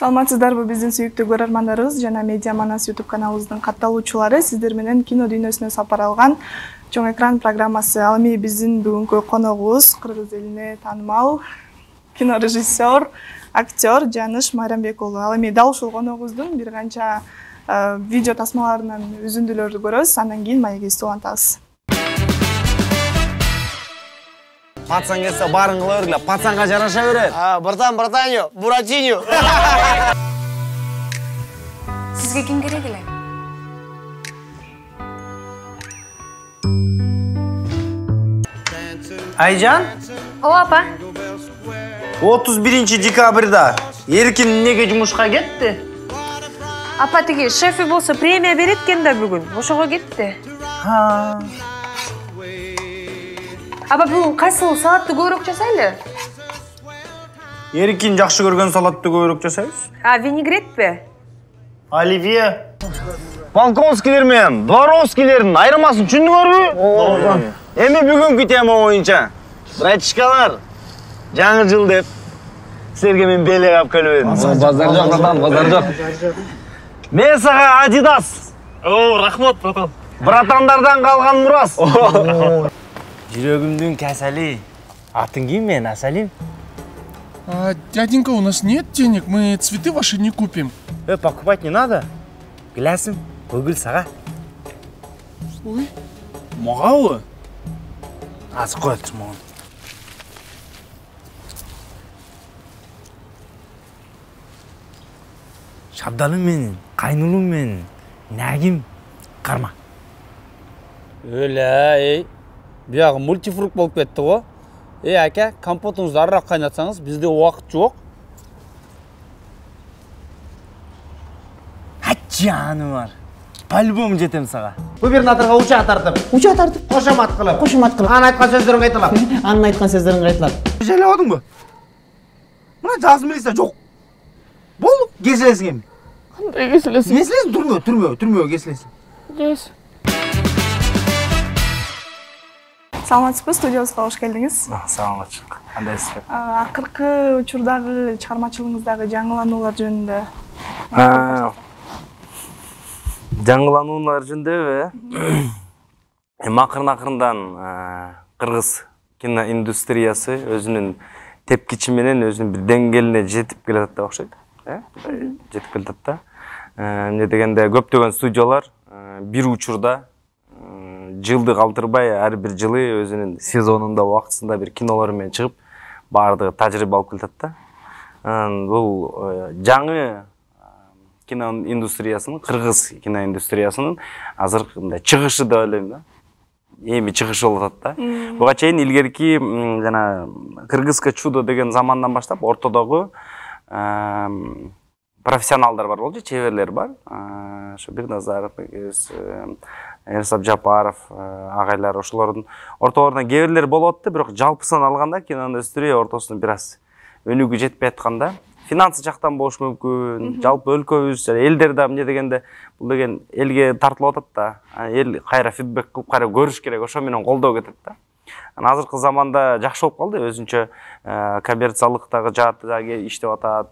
Саламатсыздарбы биздин сүйүктүү көрөрмандарыбыз жана Медиа Манас YouTube каналыбыздын катталуучулары, сиздер менен кино дүйнөсүнө сапар алган чоң экран программасы. Ал эми биздин бүгүнкү коногубуз кыргыз элине таанымал кинорежиссер, актер Жаныш Майрамбек уулу. Ал эми дал ушул коногубуздун бир канча видео тасмаларынан үзүндүлөрдү көрөбүз, андан кийин маегибизди улантабыз. Пацан келсе барын кыла бергиле, пацанга жараша берет. Братанью, Буратинью. Сизге ким керек эле? Айжан, О, апа. 31 декабрда Эркин эмнеге жумушка кетти? Апа тиги шефи болсо премия берет экен да бүгүн. Ошого кетти. Апа бүгүн кайсыл салатты көбүрөөк жасайлы? Эркин жакшы көргөн салатты көбүрөөк жасайбыз. Винегретпи? Оливье. Балконскилер менен Дворовскилердин айырмасын түшүндүңөрбү? Эми бүгүнкү тема боюнча братишкалар, жаңы жыл деп силерге мен белек алып келебедим. Базар жок, братан, базар жок. Мен сага Adidas. О, рахмат, братан. Братандардан калган мурас. Жүрөгүмдүн касали. Атың ким мен, Асалим? Дяденька, у нас нет денег, мы цветы ваши не купим. Покупать не надо. Гласым, көгүл сага. Ой, магабы? Аз кой турмагын. Шабдалым менен, кайнулум менен, нагим карма. Эй, биягы мультифрукт болуп кетти го. Ака, компотуңузду арыраак кайнатсаңыз, бизде убакыт жок. Жаны бар. По-любому жетем сага. Губернаторга учак тартып. Кошомат кылып. Анын айткан сөздөрүн кайталап. Желе одуңбу? Мына жазым элесе жок. Болду, кесилесиң эми. Кандай кесилесиң? Кесилесиң, түрмөгө кесилесиң. Кес. Саламатсызбы, студиябызга кош келдиңиз. Саламатчылык. Кандайсыздар? Акыркы учурдагы чыгармачылыгыңыздагы жаңылануулар жөнүндө. Жаңылануулар жөнүндө акырын-акырындан кыргыз киноиндустриясы өзүнүн тепкичи менен өзүнүн бир деңгээлине жетип келатат деп окшойт. Жетип келатат да. Эмне дегенде көптөгөн студиялар бир учурда жылды калтырбай ар бир жылы өзүнүн сезонунда убактысында бир кинолор менен чыгып баардыгы тажрыйба алып келатат да. Бул жаңы киноиндустриясынын, кыргыз киноиндустриясынын азыркы чыгышы деп ойлойм да. Эми чыгышы болуп атат да. Буга чейин илгерки жана кыргызка чудо деген замандан баштап ортодогу профессионалдар бар болчу, чеберлер бар. Ошо Бирназаров, Эрсап Жапаров агайлар ошолордун ортолорунда кээ бирлер болуп атты, бирок жалпысын алганда киноиндустрия ортосунда бир аз өнүгүү жетпей атканда, финансы жактан болуш мүмкүн, жалпы өлкөбүз, элдер да эмне дегенде бул деген элге тартылып атат да. Эл кайра фидбек кылып, кайра көрүш керек, ошо менен колдоо кетет да. Азыркы заманда жакшы болуп калды, өзүнчө коммерциялыктагы жааты да иштеп атат,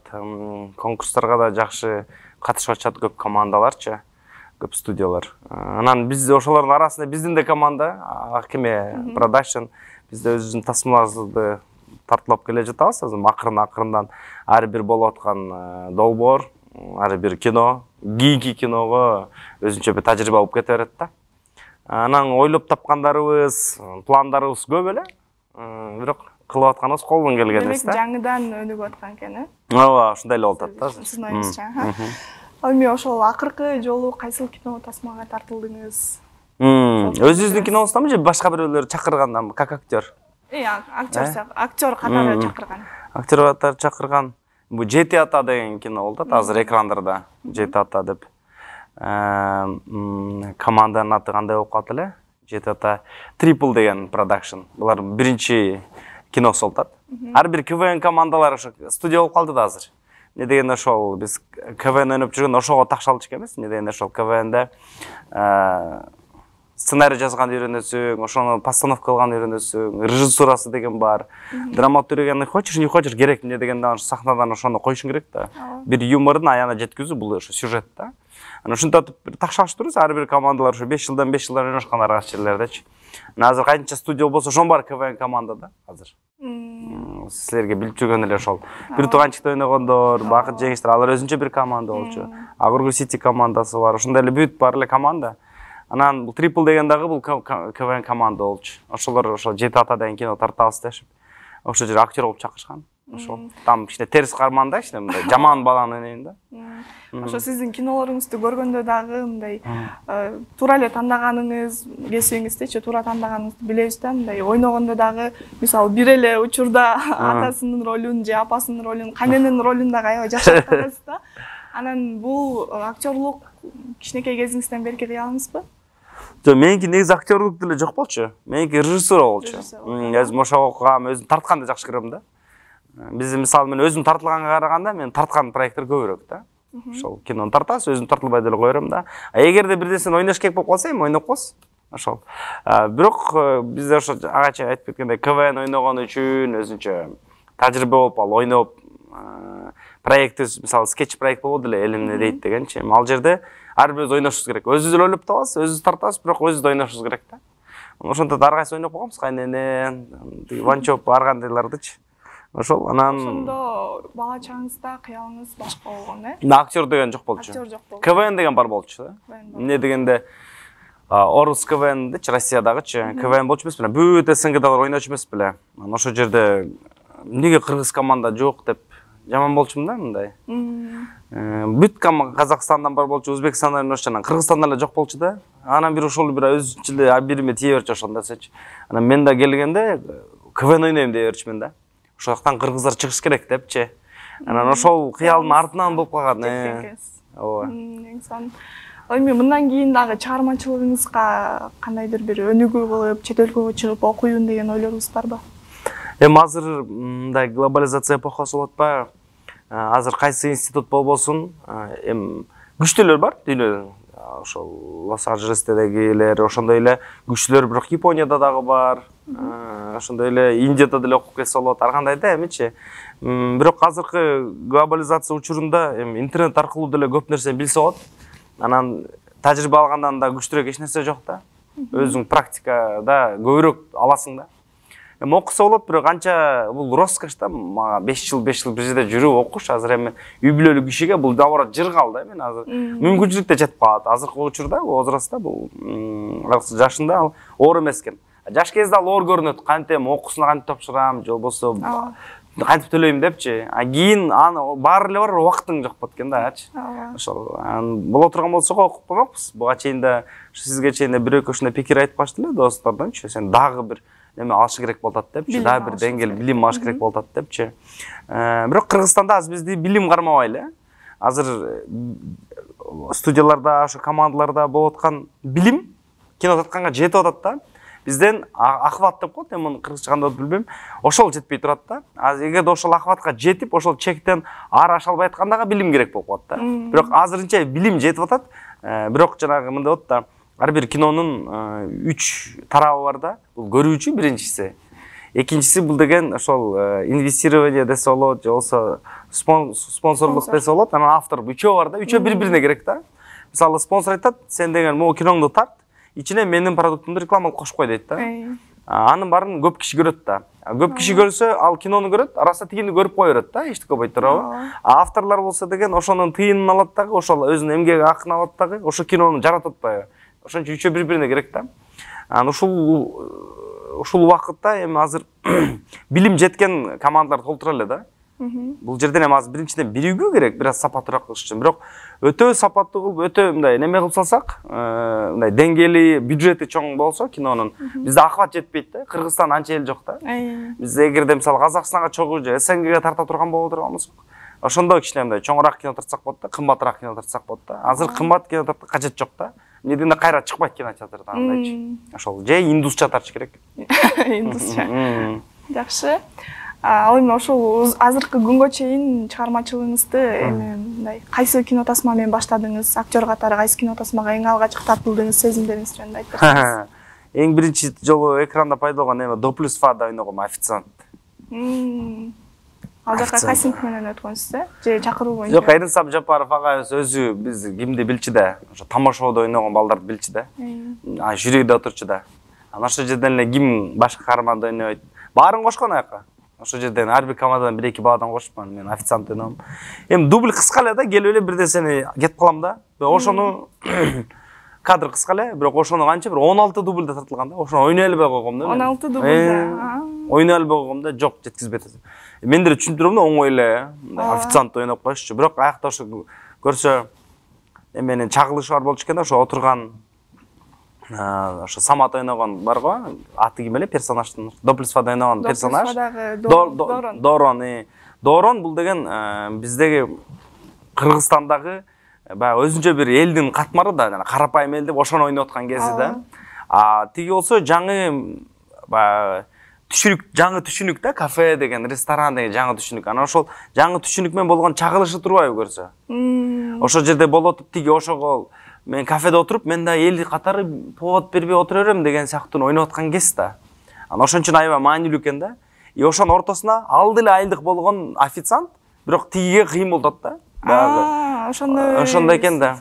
конкурстарга да жакшы катышып атышат көп командаларчы, көп студиялар. Анан биз ошолордун арасында биздин да команда, Акиме Продакшн, биз да өзүбүздүн тасмаларыбызды тартылап келе жатабыз. Акырын-акырындан ар бир болуп аткан долбоор, ар бир кино, кийинки киного өзүнчө бир тажрыйба алып кете берет да. Анан ойлоп тапкандарыбыз, пландарыбыз көп эле. Бирок кылып атканыбыз колдон келген эмес да. Жаңыдан өнүгүп аткан экен, Ооба, ушундай эле болуп атат да. Сиздин оюңузча. Ал эми ошол акыркы жолу кайсыл кино тасмага тартылдыңыз? Өзүңүздүн киноңуздамы же башка бирөөлөр чакыргандамы, как актер? Актер катары чакырган. Актер катары чакырган. Бул Жети ата деген кино болду, азыр экрандарда. Жети ата деп. Команданын аты кандай болуп калды эле? Жети ата Triple деген продакшн. Булар биринчи киносу болуп атат. Ар бир КВН командалары ошо студия болуп калды да азыр. Эмне дегенде ошол биз КВН өнөп жүргөн ошого такшалчу эмес. Эмне дегенде ошол КВНде сценарий жазганды үйрөнөсүң, ошону постановка кылганды үйрөнөсүң, режиссурасы деген бар. Драматургияны хочешь, не хочешь, керек эмне дегенде сахнадан ошону коюшуң керек да. Бир юмордун аягына жеткизүү бул ошо сюжет да. Анан ушинтип такшалыш турбуз, ар бир командалар ошо 5 жылдан ойношкан ар кайсы жерлердечи. Азыр кайынча студия болсо ошон бар КВН командада азыр. Силерге билип жүргөн эле ошол. Бир тууганчыкта ойногондор, Бакыт жеңиштер, алар өзүнчө бир команда болчу. Агургу Сити командасы бар. Ошондой эле бүт бар эле команда. Анан бул Трипл деген дагы бул КВН команда болчу. Ошолор ошол 7 атадан кино тартабыз дешип. Ошол жер актер болуп чакырышкан. Ошол там кичине терс карман да, кичине мындай жаман баланы ойнойм да. Ошо сиздин кинолоруңузду көргөндө дагы мындай туура эле тандаганыңыз, кесибиңиздечи туура тандаганыңызды билебиз да, мындай ойногондо дагы мисалы бир эле учурда атасынын ролун же апасынын ролун, каменин ролун дагы аябай жакшы аткарасыз да. Анан бул актерлук кичинекей кезиңизден берки кыялыңызбы? Жок, меники негизи актерлук деле жок болчу. Меники режиссура болчу. Өзүм ошого окугам, өзүм тартканды жакшы көрөм да. Биз мисалы мен өзүм тартылганга караганда мен тарткан проекттер көбүрөөк да. Ошол кинону тартасыз, өзүм тартылбай деле коерм да. Эгерде бирдесин ойнош керек болуп калса, эми ойноп коесуз. Ошол. Бирок бизде ошо агача айтып кеткендей КВН ойногон үчүн өзүнчө тажрыйба болуп ал ойноп проекти мисалы скетч проект болот эле элимне дейт дегенчи. Ал жерде ар бирибиз ойношубуз керек. Өзүбүз эле ойлоп табасыз, өзүбүз тартасыз, бирок өзүбүз ойношубуз керек да. Ошондо ар кайсы ойноп койгонбуз, кайнене, Иванчоп, ар кандайлардычы. Ошол анан ошондо бала чагыңызда кыялыңыз башка болгон, актер деген жок болчу. Актер жок болду. КВН деген бар болчу да. Эмне дегенде Орус КВНдечи, Россиядагычы КВН болчу эмес беле, бүт СНГда бар ойночу эмес беле. Анан ошол жерде эмнеге кыргыз команда жок деп жаман болчумун да мындай. Бүт Казакстандан бар болчу, Өзбекстандан ойношчу, анан Кыргызстандан эле жок болчу да. Анан бир ошол бир өзүнчө эле бириме тие берчү ошондойсучу. Анан мен да келгенде КВН ойнойм деп берчүмүн да. Ошоктан кыргыздар чыгыш керек депчи. Анан ошол кыялдын артынан болуп калган. Ооба. Эми мындан кийин дагы чыгармачылыгыңызга кандайдыр бир өнүгүү кылып, чет өлкөгө чыгып окуйм деген ойлоруңуз барбы? Эми азыр мындай глобализация эпохасы болуп атпайбы? Азыр кайсы институт болбосун, эми күчтүүлөр бар дүйнөдө. Ошол Лос-Анджелестегилер, ошондой эле күчтүүлөр бирок Японияда дагы бар. Ошондой эле Индияда деле окуп келсе болот, ар кандай да эмичи. Бирок азыркы глобализация учурунда эми интернет аркылуу деле көп нерсени билсе болот. Анан тажрыйба алгандан да күчтүүрөөк эч нерсе жок да. Өзүң практикада көбүрөөк аласың да. Эми окуса болот, бирок анча бул роскош да, мага 5 жыл бир жерде жүрүп окуш, азыр эми үй бүлөлүк кишиге бул наоборот жыргал да. Мен азыр мүмкүнчүлүк да жетип калат. Азыркы учурда, возрастта бул жашында ал оор эмес экен. Жаш кезде ал оор көрүнөт. Кантем окуусуна кантип тапшырам, же болбосо кантип төлөйм депчи. Кийин аны баары эле бар, убактың жок болот экен да. Ошол боло турган болсо окуп коймокпуз. Буга чейин да сизге чейин бир экөө ушундай пикир айтып калышты эле достордончу. Сен дагы бир неме алыш керек болот депчи. Дагы бир деңгээл билим алыш керек болот депчи. Бирок Кыргызстанда азыр бизди билим кармабай эле. Азыр студияларда, ошо командаларда болуп аткан билим кино татканга жетип атат да. Бизден ахват деп коет, эми муну кыргызча кандай болуп билбейм. Ошол жетпей турат да. Азыр эгерде ошол ахватка жетип, ошол чектен ары аша албай аткандагы билим керек болуп калат да. Бирок азырынча билим жетип атат. Бирок жанагы мындай болот да. Ар бир кинонун 3 тарабы бар да. Бул көрүүчү биринчиси. Экинчиси бул деген ошол инвестирование десе болот, же болсо спонсорлук десе болот. Анан автор үчөө бар да. Үчөө бири-бирине керек да. Мисалы спонсор айтат, сен деген могу киноңду тарт, ичине менин продуктумду реклама кошуп кой дейт да. Анын баарын көп киши көрөт да. Көп киши көрсө, ал кинону көрөт, арасында тигини көрүп кое берет да, эчтеке болбой турабы. Авторлор болсо деген ошонун тыйынын алат дагы, ошол өзүнүн эмгеги акын алат дагы, ошо кинону жаратат атпайбы. Ошон үчүн үчөө бири-бирине керек да. Анан ушул убакытта эми азыр билим жеткен командалар толтура эле да. Бул жерден эми азыр биринчиден биригүү керек, бир аз сапаттуураак кылыш үчүн. Бирок өтө сапаттуу кылып, өтө мындай неме кылып салсак, мындай деңгээли, бюджети чоң болсо кинонун, бизде ахват жетпейт да. Кыргызстан анча эл жок да. Биз эгерде мисалы Казакстанга чогуу же СНГге тарта турган боло турган болсок, ошондо кичине мындай чоңураак кино тартсак болот да, кымбатыраак кино тартсак болот да. Азыр кымбат кино тартып кажет жок да. Эмне дегенде кайра чыкпайт кинотеатрдан андайчы. Ошол же индусча тартыш керек. Индусча. Жакшы. Ал эми ошол азыркы күнгө чейин чыгармачылыгыңызды эми мындай кайсы кино тасма менен баштадыңыз? Актер катары кайсы кино тасмага эң алгач тартылдыңыз? Сезимдериңиз жөнүндө айтып берсеңиз. Эң биринчи жолу экранда пайда болгон эми Доплюс-фада ойногом официант. Ал жака кайсыныкы менен өткөнсүз, же чакыруу боюнча? Жок, Эринсап Жапаров агайыбыз өзү биз кимди билчү да, ошо тамошободо ойногон балдарды билчү да. Жюрийде отурчу да. Анан ошол жерден эле ким башка каарманды ойнойт, баарын кошкон аяка. Ошол жерден ар бир командадан 1-2 баладан кошпун, мен официант ойногом. Эми дубль кыска эле да, келип эле бирден сени кетип калам да. Ошону кадр кыска эле, бирок ошону канча бир 16 дубльда тартылган да. Ошону ойной албай койгом да. 16 дубльда. Ойной албай койгом да, жок, жеткизбейт. Мен деле түшүндүрөм да, оңой эле официант ойноп коюшчу. Бирок аякта ошо көрсө эменин чагылышы бар болчу экен да, ошо отурган ошо Самат ойногон бар го, аты ким эле персонаждын? Доплюс-фада ойногон персонаж. Дорон. Дорон бул деген биздеги Кыргызстандагы баягы өзүнчө бир элдин катмары да, карапайым эл деп ошону ойноп аткан кези да. Тиги болсо жаңы баягы жаңы түшүнүк да, кафе деген, ресторан деген жаңы түшүнүк. Анан ошол жаңы түшүнүк менен болгон чагылышы турбайбы көрсө? Ошол жерде болуп тиги ошого мен кафеде отуруп, мен да эл катары повод бербей отура берем деген сыяктуу ойноп аткан кез да. Анан ошон үчүн аябай маанилүү экен да. Ошонун ортосуна алды эле айылдык болгон официант, бирок тигиге кыйын болуп атат да. Ошондой экен да.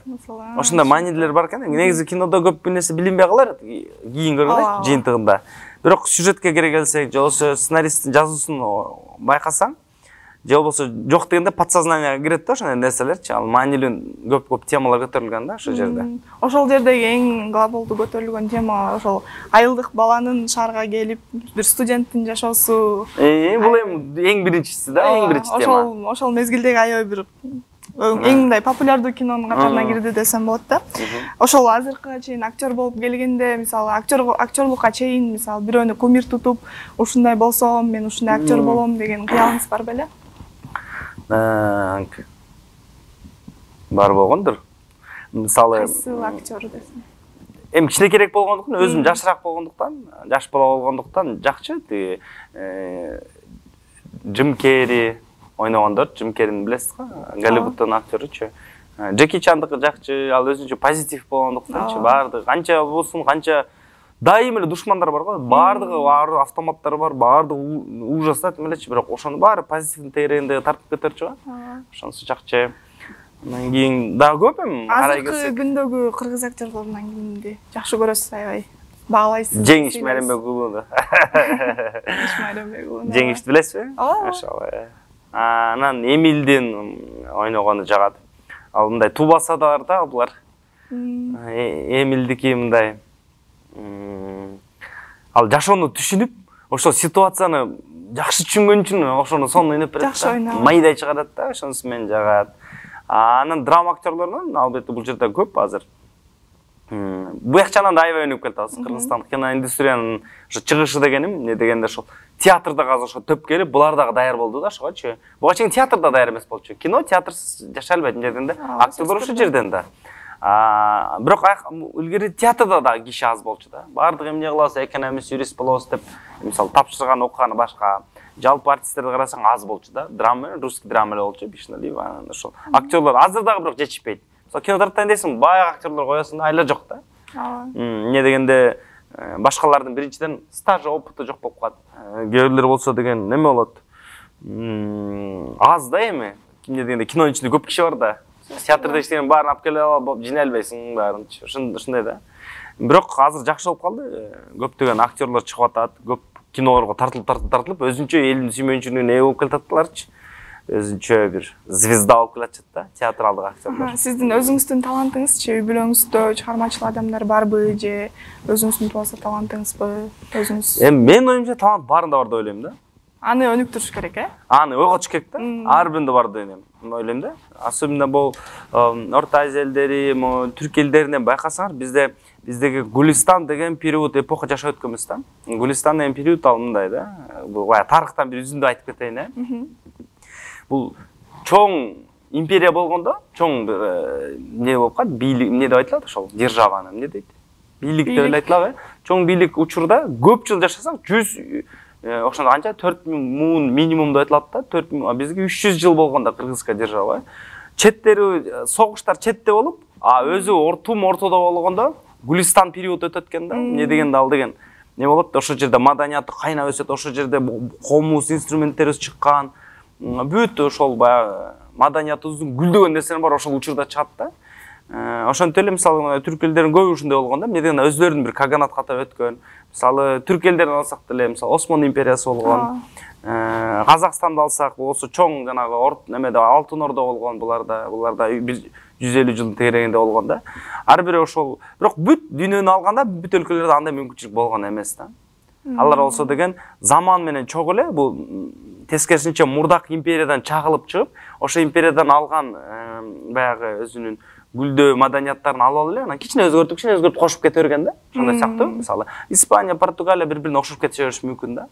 Ошондой маанилүүлөр бар экен. Негизи кинодо көп нерсе билинбей калар, кийин көргөдөй жыйынтыгында. Бирок сюжетке кире келсек, же болбосо сценаристтин жазуусун байкасаң, же болбосо жок дегенде подсознанияга кирет да ошондой нерселерчи. Ал маанилүү көп темалар көтөрүлгөн да ошол жерде. Ошол жердеги эң глобалдуу көтөрүлгөн тема ошол айылдык баланын шаарга келип, бир студенттин жашоосу. Бул эң биринчиси да, эң биринчи тема. Ошол мезгилдеги аябай бир эң мындай популярдуу кинонун катарына кирди десем болот да. Ошол азыркыга чейин актер болуп келгенде, мисалы актерлукка чейин мисалы бирөөнү кумир тутуп, ушундай болсом, мен ушундай актер болом деген кыялыңыз бар беле? Бар болгондур. Мисалы кайсы актер десем? Эми кичинекерээк болгондуктан, өзүм жашыраак болгондуктан, жаш бала болгондуктан жакчы. Джим Керри ойногондор, Джим Керрини билесиз го? Голливудтун актеручу. Джеки Чандыкы жакчы, ал өзүнчө позитив болгондуктанчы, баардыгы канча болсун, канча дайым эле душмандар бар го, баардыгы автоматтары бар, баардыгы ужасат элечи, бирок ошону баары позитивдин тегерегинде тартып кетерчү го. Ошонусу жакчы. Анан кийин дагы көп карай келсек. Азыркы күндөгү кыргыз актерлорунан кимди жакшы көрөсүз, аябай баалайсыз? Жеңиш Майрамбек уулу. Жеңишти билесизби? Ошол. Анан Эмилдин ойногону жагат. Ал мындай тубасадалар да булар. Эмилдики мындай ал жашоону түшүнүп, ошол ситуацияны жакшы түшүнгөн үчүн ошону сонун ойноп берет. Жакшы ойнойт. Майдай чыгарат да, ошонусу менен жагат. Анан драма актерлорунан албетте бул жерде көп азыр. Буякчанан да аябай өнүгүп кетебиз. Кыргызстан киноиндустриянын ошо чыгышы дегеним, эмне дегенде ошол театрда азыр ошо төп келип, булар дагы даяр болду да ошогочу. Буга чейин театрда даяр эмес болчу. Кино, театрсыз жашай албайт жерден да. Актерлор ошол жерден да. Бирок илгери театрда да киши аз болчу да. Бардыгы эмне кылабыз, экономист, юрист болобуз деп, мисалы тапшырган окуганы башка. Жалпы артисттерди карасаң аз болчу да. Драма, русский драма эле болчу, бишналив, анан ошол. Актерлор азыр дагы бирок жетишпейт. Мисалы кино тартайын десең, баягы актерлор коесуң, айла жок да. Эмне дегенде башкалардын биринчиден стажы, опыты жок болуп калат. Кээ бирлер болсо деген неме болот? Аз да эми. Эмне дегенде кинонун ичинде көп киши бар да. Театрда иштеген баарын алып келе алып жине албайсың баарын. Ушундай да. Бирок азыр жакшы болуп калды. Көптөгөн актерлор чыгып атат, көп кинолорго тартылып, өзүнчө элдин сүймөнчүлүгүнө ээ болуп келаталарчы. Өзүнчө бир звезда болуп келатат да, театралдык актерлор. Сиздин өзүңүздүн талантыңызчы, үй бүлөңүздө чыгармачыл адамдар барбы же өзүңүздүн туаса талантыңызбы? Өзүңүз? Мен оюмча талант барында бар деп ойлойм да. Аны өнүктүрүш керек, Аны ойготуш керек да. Ар биринде бар деп ойлойм да. Особенно бул Орто Азия элдери, түрк элдеринен байкасаңар, биздеги Гулистан деген период эпоха жашап өткөнбүз да. Гулистан деген период ал мындай да. Бул тарыхтан бир үзүндү айтып кетейин, Бул чоң империя болгондо, чоң эмне болуп калат, бийлик, эмне деп айтылат ошол, державаны эмне дейт? Бийлик деп айтылат, Чоң бийлик учурда көп жыл жашасаң, ошондо канча 4000 минимумду айтылат да, 4000, бизге 300 жыл болгондо кыргызска держава. Четтери согуштар четте болуп, өзү ортодо болгондо Гулистан период өтөт экен да. Эмне дегенде ал деген не болот? Ошол жерде маданияты кайнап өсөт, ошол жерде комуз инструменттерибиз чыккан. Бүт ошол баягы маданиятыбыздын гүлдөгөн нерселер бар, ошол учурда чыгат да. Ошентип эле мисалы түрк элдеринин көбү ушундай болгон да. Эмне дегенде өзлөрүнүн бир каганат катап өткөн. Мисалы түрк элдерин алсак деле, мисалы Осман империясы болгон. Казакстанды алсак, болсо чоң жанагы немеде Алтын Орда болгон, буларда 150 жылдын тегерегинде болгон да. Ар бири ошол, бирок бүт дүйнөнү алганда бүт өлкөлөрдө андай мүмкүнчүлүк болгон эмес да. Алар болсо деген заман менен чогуу эле бул тескерисинче мурдак империядан чагылып чыгып, ошо империядан алган баягы өзүнүн гүлдөө маданияттарын алып эле, анан кичине өзгөртүп кошуп кете берген да. Ошондой сыяктуу. Мисалы Испания, Португалия бири-бирине окшоп кете бериши мүмкүн да.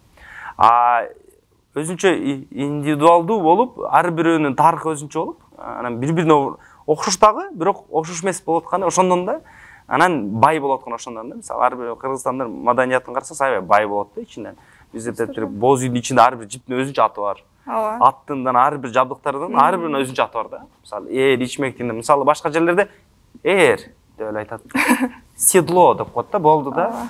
Өзүнчө индивидуалдуу болуп, ар бирөөнүн тарыхы өзүнчө болуп, анан бири-бирине окшош дагы, бирок окшош эмес болуп атканы ошондон да, анан бай болуп аткан ошондон да. Мисалы ар бир Кыргызстандын маданиятын карасак, аябай бай болот да ичинен. Бизде боз үйдүн ичинде ар бир жиптин өзүнчө аты бар. Аттын ар бир жабдыктардын ар биринин өзүнчө аты бар да. Мисалы ичмектин, мисалы башка жерлерде деп эле айтат. Седло деп коет да, болду да.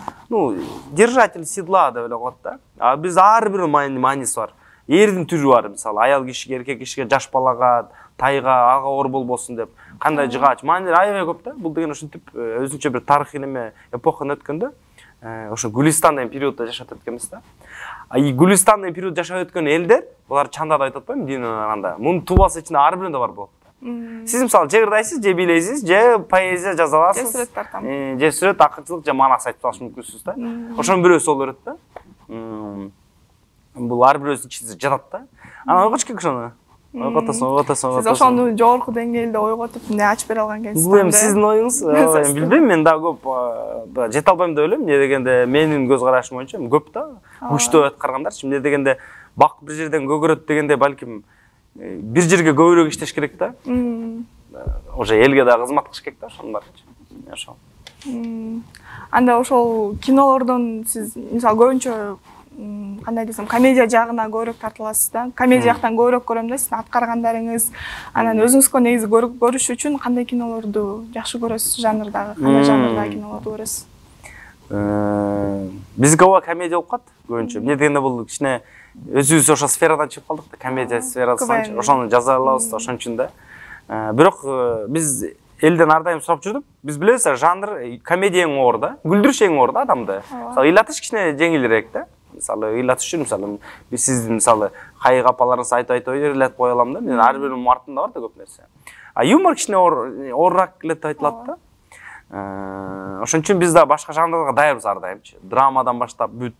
Держатель седла деп эле коет да. Биз ар бир мааниси бар. Эрдин түрү бар, мисалы аял кишиге, эркек кишиге, жаш балага, тайга, ага оор болбосун деп, кандай жыгач, маанилер аябай көп да. Бул деген ушинтип өзүнчө бир тарыхый неме эпоханы өткөндө, ошо Гулистан деген периоддо жашап өткөнбүз да. Гулистан деген период жашап өткөн элдер, булар чанда да айтып атпайбы, дүйнөнүн караганда. Мунун тубасы ичинде ар биринде бар болот. Сиз мисалы жыгырдайсыз, же бийлейсиз, же поэзия жаза аласыз, же сүрөт тартам. Же сүрөт, акырчылык, же манас айтып алыш мүмкүнсүз да. Ошонун бирөөсү боло берет да. Бул ар бирөөсүнүн ичинде жатат да. Анан ойготуш керек ошону. Ойготосуң. Сиз ошону жогорку деңгээлде ойготуп, эмне ачып бере алган экенсиз. Бул эми сиздин оюңуз, билбейм, мен дагы көп жете албайм деп ойлойм. Эмне дегенде менин көз карашым боюнча көп да. Күчтүү аткаргандарчы. Эмне дегенде бак бир жерден көгөрөт дегенде балким бир жерге көбүрөөк иштеш керек да. Уже элге да кызмат кылыш керек да, ошонун баары. Ошол. Анда ошол кинолордон сиз мисалы көбүнчө кандай десем, комедия жагына көбүрөөк тартыласыз да. Комедия жактан көбүрөөк көрөм да, сиздин аткаргандарыңыз. Анан өзүңүзгө негизи көрүш үчүн кандай кинолорду жакшы көрөсүз, жанрдагы, кандай жанрдагы кинолорду көрөсүз? Бизге ооба комедия болуп калат көбүнчө. Эмне дегенде бул кичине өзүбүз ошо сферадан чыгып калдык да, комедия сферасынан, ошону жаза алабыз да, ошон үчүн да. Бирок биз элден ар дайым сурап жүрдүк. Биз билебиз, жанр комедия эң оор да, күлдүрүш эң оор да адамды. Мисалы ыйлатыш кичине жеңилирээк да. Мисалы ыйлатыш үчүн мисалы биз сиздин мисалы кайык апаларыңыз айтып ыйлатып кое алам да. Мен ар биринин артында бар да көп нерсе. Юмор кичине оорураак келет деп айтылат да. Ошон үчүн биз да башка жанрларга даярбыз ар дайымчы. Драмадан баштап бүт.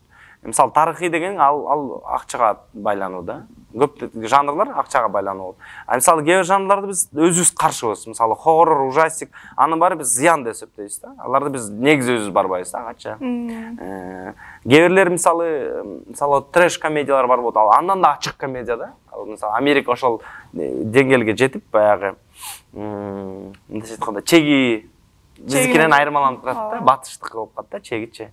Мисалы тарыхый деген ал акчага байлануу да. Көп жанрлар акчага байлануу. Мисалы кээ бир жанрларды биз өзүбүз каршыбыз. Мисалы хоррор, ужастик, анын баары биз зыян деп эсептейбиз да. Аларды биз негизи өзүбүз барбайбыз да, кача. Кээ бирлер мисалы трэш комедиялар бар болот. Андан да ачык комедия да. Мисалы Америка ошол деңгээлге жетип баягы мындай айтканда чеги биздикинен айырмаланып турат да, батыштык болуп калат да, чегичи.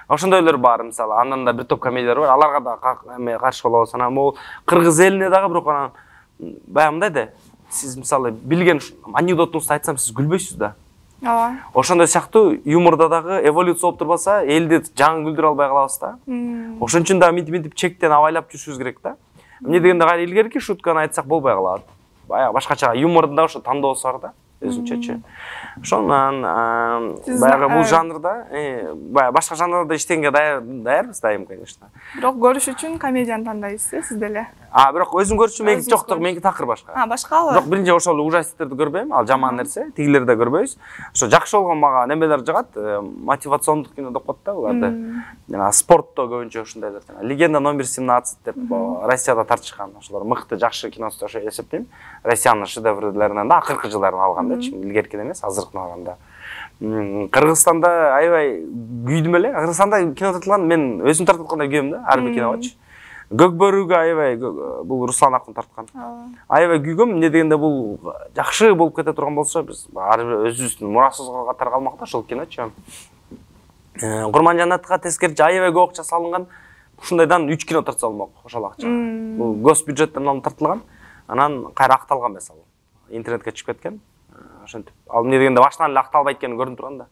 Ошондойлор бар, мисалы, андан да бир топ комедиялар бар, аларга да каршы болобуз. Анан бул кыргыз элине дагы бирок анан баягы мындай да, сиз мисалы билген анекдотуңузду айтсам сиз күлбөйсүз да. Ооба. Ошондой сыяктуу юмордо дагы эволюция болуп турбаса, элди жаңы күлдүрө албай калабыз да. Ошон үчүн да мынтип чектен абайлап жүрүшүбүз керек да. Эмне дегенде кайра илгерки шутканы айтсак болбой калат. Баягы башкача юмордун да ошо тандоосу бар да. Өзүнчөчү. Ошондон баягы бул жанрда, баягы башка жанрларда иштегенге даярбыз дайым, конечно. Бирок көрүш үчүн комедияны тандайсыз, сиз деле. Бирок өзүм көрүш үчүн меники жок, меники такыр башка. Башка албы? Бирок биринчи ошол ужастиктерди көрбөйм, ал жаман нерсе, тигилерди да көрбөйбүз. Ошо жакшы болгон мага немелер жагат, мотивациондук кино деп коет да буларды. Жана спортто көбүнчө ушундайлар. Легенда номер 17 деп Россияда тартышкан, ошолор мыкты жакшы киносу ошо эсептейм. Россиянын шедеврлеринен да акыркы жылдарын алган. Илгеркиден эмес, азыркын алганда. Кыргызстанда аябай күйдүм эле. Кыргызстанда кино тартылган, мен өзүм тартып аткандай күйөм да, ар бир киночу. Көкбөрүгө аябай бул Руслан акын тарткан. Аябай күйгөм, эмне дегенде бул жакшы болуп кете турган болсо, биз ар бир өзүбүздүн мурасыбыз катары калмак да ошол киночу. Курман Жаннатка тескерчи аябай көп акча салынган. ушундайдан 3 кино тартса болмок ошол акча. Бул гос бюджеттен алынып тартылган, анан кайра акталган мисалы. Интернетке чыгып кеткен. Ошентип. Ал эмне дегенде баштан эле акталбайт экени көрүнүп турган да.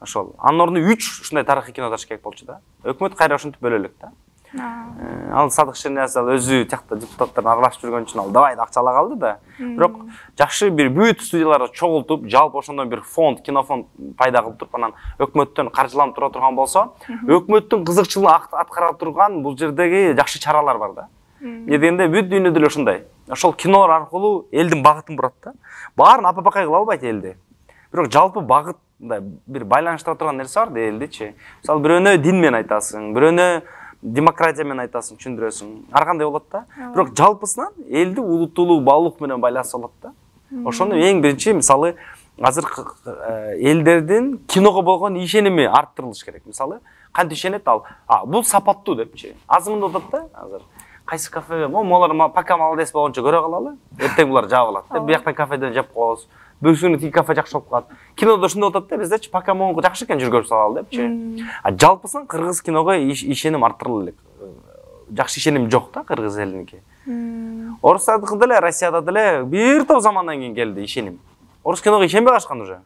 Ошол. Анын ордуна 3 ушундай тарыхый кино тартыш керек болчу да. Өкмөт кайра ошентип бөлө элек да. Ал Садык Шерниязов өзү тиякта депутаттар аралашып жүргөн үчүн ал давай акча ала калды да. Бирок жакшы бир бүт студияларды чогултуп, жалпы ошондон бир фонд, кинофонд пайда кылып туруп, анан өкмөттөн каржыланып тура турган болсо, өкмөттүн кызыкчылыгын аткара турган бул жердеги жакшы чаралар бар да. Эмне дегенде бүт дүйнөдө эле ушундай. Ошол кинолор аркылуу элдин багытын бурат да. Баарын апа-бакай кыла албайт элди. Бирок жалпы багыт бир байланыштыра турган нерсе бар да элдичи. Мисалы бирөөнө дин менен айтасың, бирөөнө демократия менен айтасың, түшүндүрөсүң. Ар кандай болот да. Бирок жалпысынан элди улуттуулук, баалуулук менен байласа болот да. Ошону эң биринчи мисалы азыр элдердин киного болгон ишеними арттырылыш керек. Мисалы кантип ишенет ал? Бул сапаттуу депчи. Азырында атат да азыр. Кайсы кафеге, молар пока молодец болгончо көрө калалы. Эртең булар жабылат да. Биякта кафеден жеп коебуз. Бөлсүнү тиги кафе жакшы болуп калат. Кинодо ошондой атат да, биздечи пока монго жакшы экен жүргөрүп салалы депчи. Жалпысынан кыргыз киного ишеним арттырыла элек. Жакшы ишеним жок да кыргыз элиники. Орустардыкы деле, Россияда деле бир топ замандан кийин келди ишеним. Орус киного ишенбей калышкан уже.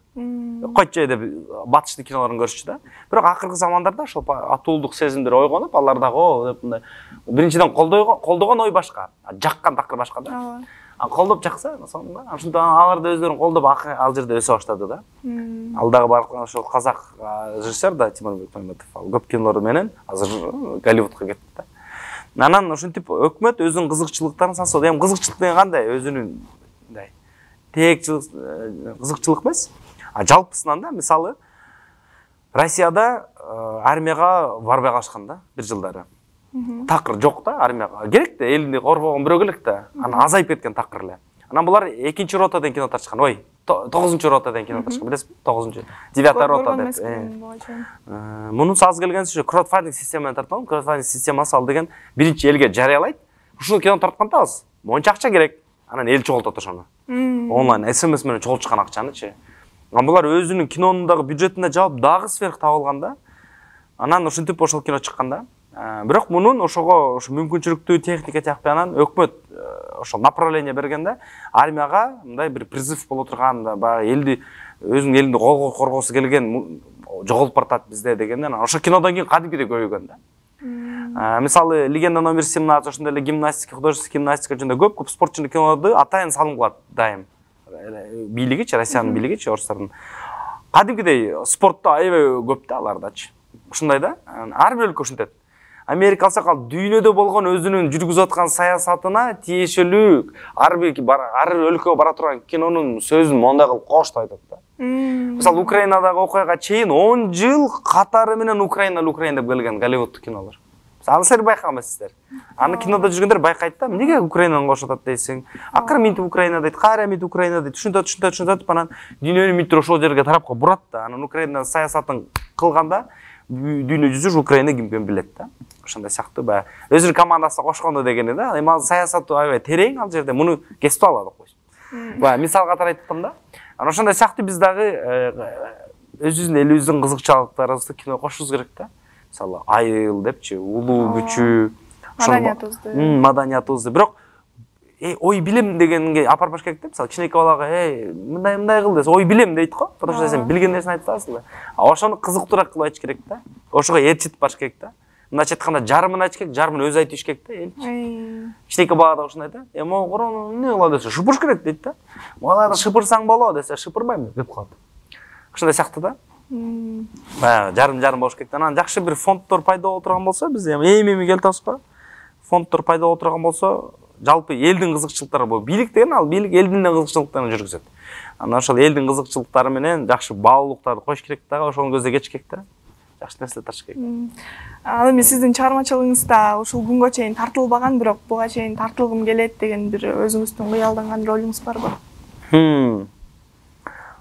Койчой деп батыштын кинолорун көрүшчү да. Бирок акыркы замандарда ошол атуулдук сезимдер ойгонуп, алар дагы деп мындай биринчиден колдогон ой башка, жаккан такыр башка да. Колдоп жакса, сонда ошондо алар да өздөрүн колдоп ал жерде өсө баштады да. Ал дагы бардык ошол казак режиссер да Тимурбек Тойматов көп кинолору менен азыр Голливудка кетти да. Анан ошентип өкмөт өзүнүн кызыкчылыктарын сансоо. Эми кызыкчылык деген кандай? Өзүнүн мындай кызыкчылык эмес. Жалпысынан да мисалы Россияда армияга барбай калышкан да бир жылдары. Такыр жок да армияга. Керек да элди коргогон бирөө керек да. Анан азайып кеткен такыр эле. Анан булар 2-чи рота деген кино тартышкан. Ой, 9-чу рота деген кино тартышкан. Билесизби? 9-чу. 9-та рота деп. Мунун аз келгенси краудфандинг системаны тартып, краудфандинг системасы ал деген биринчи элге жарыялайт. Ушул кино тартканда аз монча акча керек. Анан эл чогултат ошону. Онлайн СМС менен чогултушкан акчанычы. Анан булар өзүнүн кинонундагы бюджетине жаап дагы сверх табылган да. Анан ошентип ошол кино чыккан да. Бирок мунун ошого ошо мүмкүнчүлүктүү техника тиякпай анан өкмөт ошол направление бергенде армияга мындай бир призыв боло турган да баягы элди өзүнүн элинди коргоосу келген жоголуп баратат бизде дегенден ошо кинодон кийин кадимкидей көбөйгөн да. Мисалы Легенда номер 17 ошондой эле гимнастика, художественный гимнастика жөнүндө көп спортчунун кинолорду атайын салым кылат дайым. Бийлигичи, Россиянын бийлигичи, орустардын. Кадимкидей спортто аябай көп да алардачы. Ушундай да, ар бир өлкө ушинтет. Америка алсак ал дүйнөдө болгон өзүнүн жүргүзүп аткан саясатына тиешелүү ар өлкөгө бара турган кинонун сөзүн мондай кылып коштоп айтат да. Мисалы Украинадагы окуяга чейин 10 жыл катары менен Украина деп келген Голливудтук кинолор. Аны силер байкамайсыздар. Аны кинодо жүргөндөр байкайт да, эмнеге Украинаны кошуп атат дейсиң. Акыры минтип Украина дейт, кайра минтип Украина дейт. Түшүнөт, анан дүйнөнүн миттери ошол жерге тарапка бурат да. Анан Украина саясатын кылганда дүйнө жүзү Украина кимген билет да. Ошондой сыяктуу баягы өзүнүн командасына кошкондо дегени да. Эми ал саясаты аябай терең ал жерде. Муну кесип аладык койсун. Баягы мисал катары айттым да. Анан ошондой сыяктуу биз дагы өзүбүздүн элибиздин кызыкчылыктарыбызды киного кошубуз керек да. Мисалы айыл депчи, улуу күчү, маданиятыбызды. Бирок ой билем дегенге апарбаш керек да. Мисалы кичинекей балага мындай кыл десе ой билем дейт го. Потому что сен билген нерсени айтып атасың да. Ошону кызыктуураак кылып айтыш керек да. Ошого ээрчитип барыш керек да. Мындайча айтканда жарымын айтыш керек, жарымын өзү айтыш керек да элчи. Кичинекей бала да ошондой да. Могу корон эмне кыла десе шыпырыш керек дейт да. Балада шыпырсаң боло десе шыпырбайм деп калат. Ошондой сыяктуу да. Баягы жарым болуш керек. Анан жакшы бир фонддор пайда боло турган болсо, биз эми келип атабыз го. Фонддор пайда боло турган болсо, жалпы элдин кызыкчылыктары бул. Бийлик деген ал бийлик элдин кызыкчылыктарын жүргүзөт. Анан ошол элдин кызыкчылыктары менен жакшы баалуулуктарды коюш керек дагы, ошону көздөй кетиш керек да. Жакшы нерселер тартыш керек. Ал эми сиздин чыгармачылыгыңызда ушул күнгө чейин тартылбаган, бирок буга чейин тартылгым келет деген бир өзүңүздүн кыялданган ролуңуз барбы?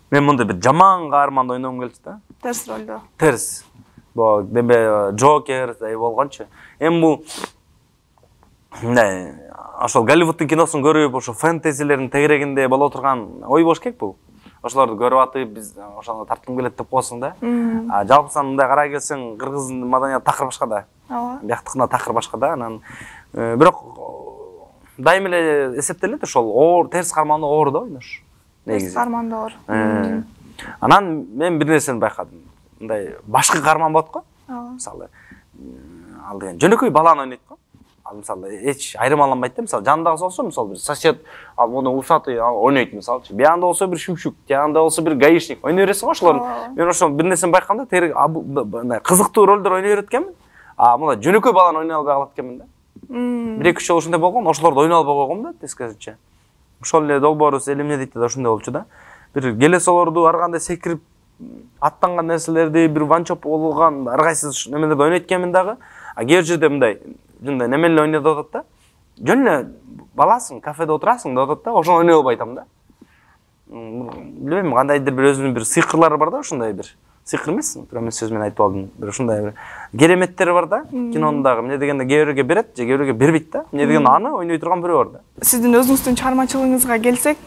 Мен мындай бир жаман каарманды ойногум келчү да. Терс ролдо. Терс. Бу деме Джокер болгончу. Эми бул мындай ошол Голливудтун киносун көрүп, ошо фэнтезилердин тегерегинде боло турган ой болуш керек бул. Ошолорду көрүп атып, биз ошону тарткым келет деп коесуң да. Жалпысынан мындай карай келсең, кыргыздын маданияты такыр башка да. ооба. Бияктыкына такыр башка да. Анан бирок дайым эле эсептелет ошол оор терс карманды оор да ойнош. Терс карманды оор. Анан мен бир нерсени байкадым. Мындай башкы карман болот го. Мисалы ал деген жөнөкөй баланы ойнойт го. Ал мисалы эч айырмаланбайт да. Мисалы жанындагысы болсо, мисалы бир сосед, ал муну усаты ойнойт мисалчы. Биянда болсо бир шүмшүк, тиянда болсо бир гаишник ойной бересиң го ошолор. Мен ошол бир нерсени байкаганда тери кызыктуу ролдор ойной берет экенмин. Мына жөнөкөй баланы ойной албай калат экенмин да. Бир-эки жолу ушундай болгон, ошолорду ойной албай койгом да, тескерисинче. Ошол эле долбоорубуз элемне дейт да ушундай болчу да. Бир келесолорду ар кандай секирип аттанган нерселерди, бир ванчоп болгон ар кайсы немелерди ойнойт экенмин дагы. Кээ бир жерде мындай немелер ойнойт атат да. Жөн эле баласың, кафеде отурасың деп атат да, ошону ойной албай атам да. Билбейм, кандайдыр бир өзүнүн бир сыйкырлары бар да, ушундай бир. Сыйкыр эмес, тура сөз менен айтып алдым. Бир ушундай бир кереметтери бар да, кинонундагы. Эмне дегенде кээ бирөөгө берет, же кээ бирөөгө бербейт да. Эмне дегенде аны ойной турган бирөө бар да. Сиздин өзүңүздүн чыгармачылыгыңызга келсек,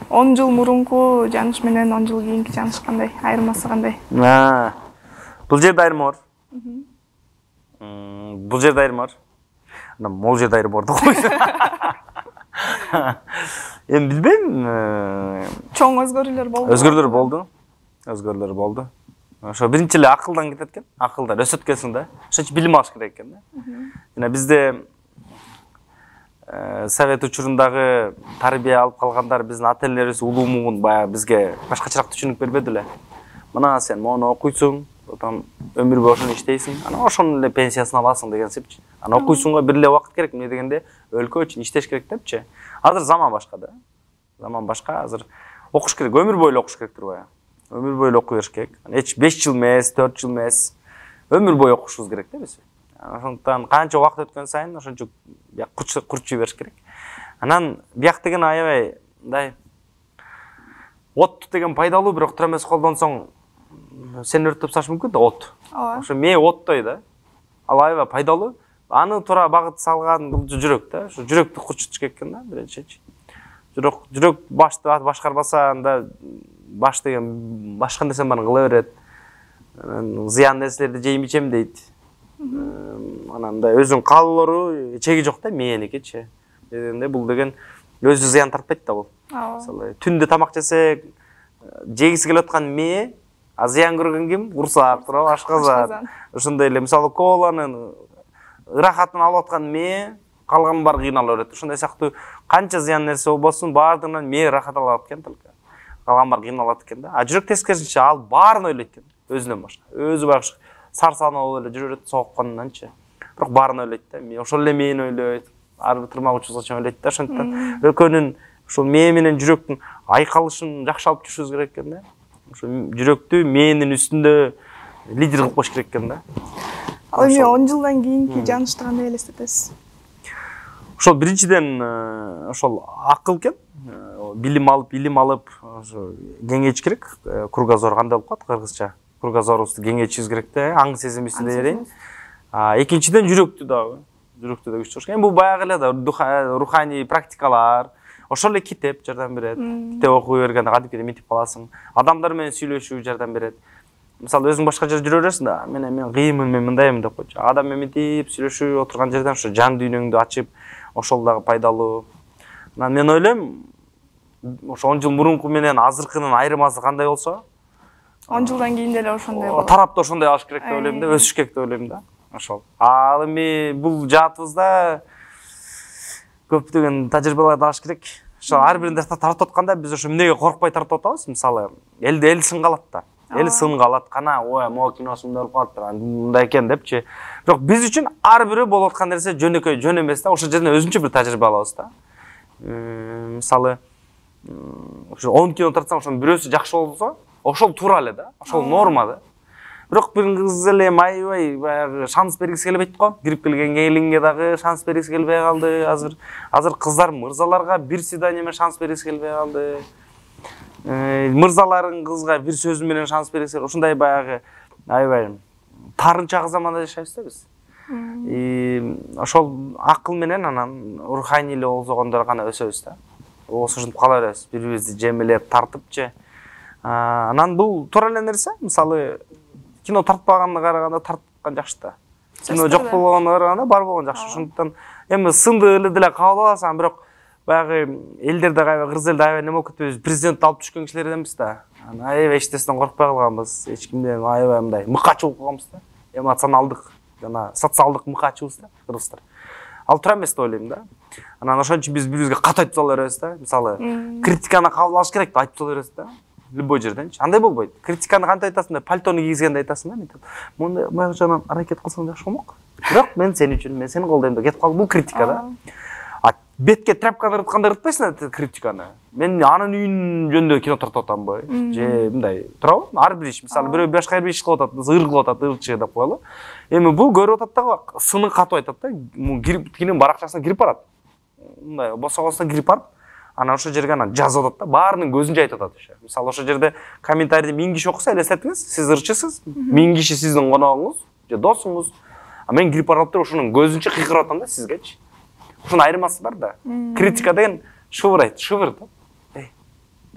10 жыл мурунку жааныш менен 10 жыл кийинки жааныш кандай? Айырмасы кандай? Бул жерде айырма бар. Бул жерде айырма бар. Анан могул жерде айырма бар да койсо. Эми билбейм. Чоң өзгөрүүлөр болду. Өзгөрүүлөр болду. Ошо биринчи эле акылдан кетет экен. Акылдан өсөт экенсиң да. Ошо билим алыш керек экен да. Жана бизде совет учурундагы тарбия алып калгандар биздин ата-энелерибиз улуумун баягы бизге башкачараак түшүнүп бербеди эле. Мына сен мону окуйсуң, потом өмүр бою ошону иштейсиң, анан ошонун эле пенсиясын аласың деген сепчи. Анан окуйсуңга бир эле убакыт керек, эмне дегенде өлкө үчүн иштеш керек депчи. Азыр заман башка да. Заман башка, азыр окуш керек, өмүр бою окуш керек турбайбы? Өмүр бою окуй бериш керек. Эч 5 жыл эмес, 4 жыл эмес, өмүр бою окушубуз керек да биз. Ошондуктан канча убакыт өткөн сайын ошончо курчуй бериш керек. Анан бияк деген аябай мындай от деген пайдалуу, бирок тура эмес колдонсоң сени өрттөп сашы мүмкүн да от. Ошо мээ оттой да. Ал аябай пайдалуу. Аны туура багыт салган бул жүрөк да. Ошо жүрөктү курчутуш керек экен да, биринчи. Жүрөк башты башкарбаса анда баш деген башка нерсе барын кыла берет. Зыян нерселерди жейм ичем дейт. Анан да өзүнүн каалоолору чеги жок да, мээникичи. Дегенде бул деген өзү зыян тартпайт да бул. Мисалы түндө тамак жесе жегиси келип аткан мээ, а зыян көргөн ким? Курсак, туурабы, ашказан. Ошондой эле мисалы коланын ырахатын алып аткан мээ, калган бар кыйналып берет. Ошондой сыяктуу канча зыян нерсе болбосун баардыгынан мээ ырахат алат экен только. Калган бар кыйналат экен да. А жүрөк тескерисинче ал баарын ойлойт экен, өзүнөн башка. Өзү баягы сарсана болуп эле жүрөт соокконунанчы. Бирок баарын ойлойт да. Ошол эле мээни ойлойт. Ар бир тырмак учурга чейин ойлойт да. Ошондуктан өлкөнүн ушул мээ менен жүрөктүн айкалышын жакшы алып жүрүшүбүз керек экен да. Ошо жүрөктү мээнин үстүндө лидер кылып коюш керек экен да. Ал эми 10 жылдан кийинки жаанышты кандай элестетесиз? Ошол биринчиден ошол акыл экен. Билим алып ошо кеңейиш керек. Кругозор кандай болуп калат кыргызча? Кругозорубузду кеңейтишибиз керек да, аң сезимибизди дейин. Экинчиден жүрөктү дагы күчтүү болуш керек. Эми бул баягы эле да руханий практикалар, ошол эле китеп жардам берет. Китеп окуй бергенде кадимки митип каласың. Адамдар менен сүйлөшүү жардам берет. Мисалы өзүң башка жерде жүрө бересиң да, мен кыйынмын, мен мындаймын деп койчу. Адам менен митип сүйлөшүү отурган жерден ошо жан дүйнөңдү ачып, ошол дагы пайдалуу. Мен ойлойм, ошо 10 жыл мурунку менен азыркынын айырмасы кандай болсо, 10 жылдан кийин деле ошондой болот. Тарапты ошондой алыш керек деп ойлойм да, өсүш керек деп ойлойм да. Ошол. Ал эми бул жаатыбызда көптөгөн тажрыйбаларды алыш керек. Ошо ар биринде тартып атканда биз ошо эмнеге коркпой тартып атабыз? Мисалы, эл сынгалат да. Эл сынгалат, кана, ой, могу киносу мындай болуп калат, мындай экен депчи. Бирок биз үчүн ар бирөө болуп аткан нерсе жөнөкөй жөн эмес да. Ошол жерден өзүнчө бир тажрыйба алабыз да. Мисалы, ошо 10 кино тартсаң, ошонун бирөөсү жакшы болсо, ошол туура эле да. Ошол норма да. Бирок бир кыз эле майбай баягы шанс бергиси келбейт го. Кирип келген келинге дагы шанс бергиси келбей калды. Азыр кыздар мырзаларга бир свидание менен шанс бергиси келбей калды. Мырзаларын кызга бир сөзү менен шанс бергиси, ошондой баягы аябай тарынчагы заманда жашайбыз да биз. Ошол акыл менен анан руханий эле олзогондор гана өсөбүз да. Ошентип кала беребиз, бири-бирибизди жемелеп, тартыпчы. Анан бул туура эле нерсе. Мисалы кино тартпаганына караганда тарткан жакшы да. кино жок болгонуна караганда бар болгон жакшы. Ошондуктан эми сынды эле деле кабыл аласаң, бирок баягы элдерде кайбы кыргыз элде аябай неме болуп кетпейбиз. Президент алып түшкөн кишилер эмес да. Аябай эчтесинен коркпой калганбыз. Эч кимден аябай мындай мыкачы болуп калганбыз да. Эмоционалдык жана социалдык мыкачыбыз да кыргыздар. Ал тура эмес деп ойлойм да. Анан ошон үчүн биз бирибизге кат айтып сала беребиз да. Мисалы, критиканы кабыл алыш керек деп айтып сала беребиз да. Любой жерденчи. Андай болбойт. Критиканы кантип айтасың да, пальтону кийгизгенде айтасың да, мынтип. Мындай баягычан аракет кылсаң жакшы болмок. Бирок мен сен үчүн, мен сени колдойм деп кетип калды. Бул критика да. Бетке тряпканы ырытканда ырытпайсың да критиканы. Мен анын үйүн жөнүндө кино тартып атамбы? Же мындай, туурабы? Ар бир иш, мисалы, бирөө башка бир иш кылып атат, ыр кылып атат, ырчы деп коелу. Эми бул көрүп атат да, сынын катып айтат да, кинонун баракчасына кирип барат. Мындай, босогосуна кирип барып, анан ошол жерге анан жазып атат да, баарынын көзүнчө айтып атат ошо. Мисалы, ошол жерде комментарийди 1000 киши окуса, элестетиңиз, сиз ырчысыз, 1000 киши сиздин коногуңуз, же досуңуз. А мен кирип барып туруп ошонун көзүнчө кыйкырып атам да сизгечи. Ошонун айырмасы бар да. Критика деген шыбыр айт, шыбыр да.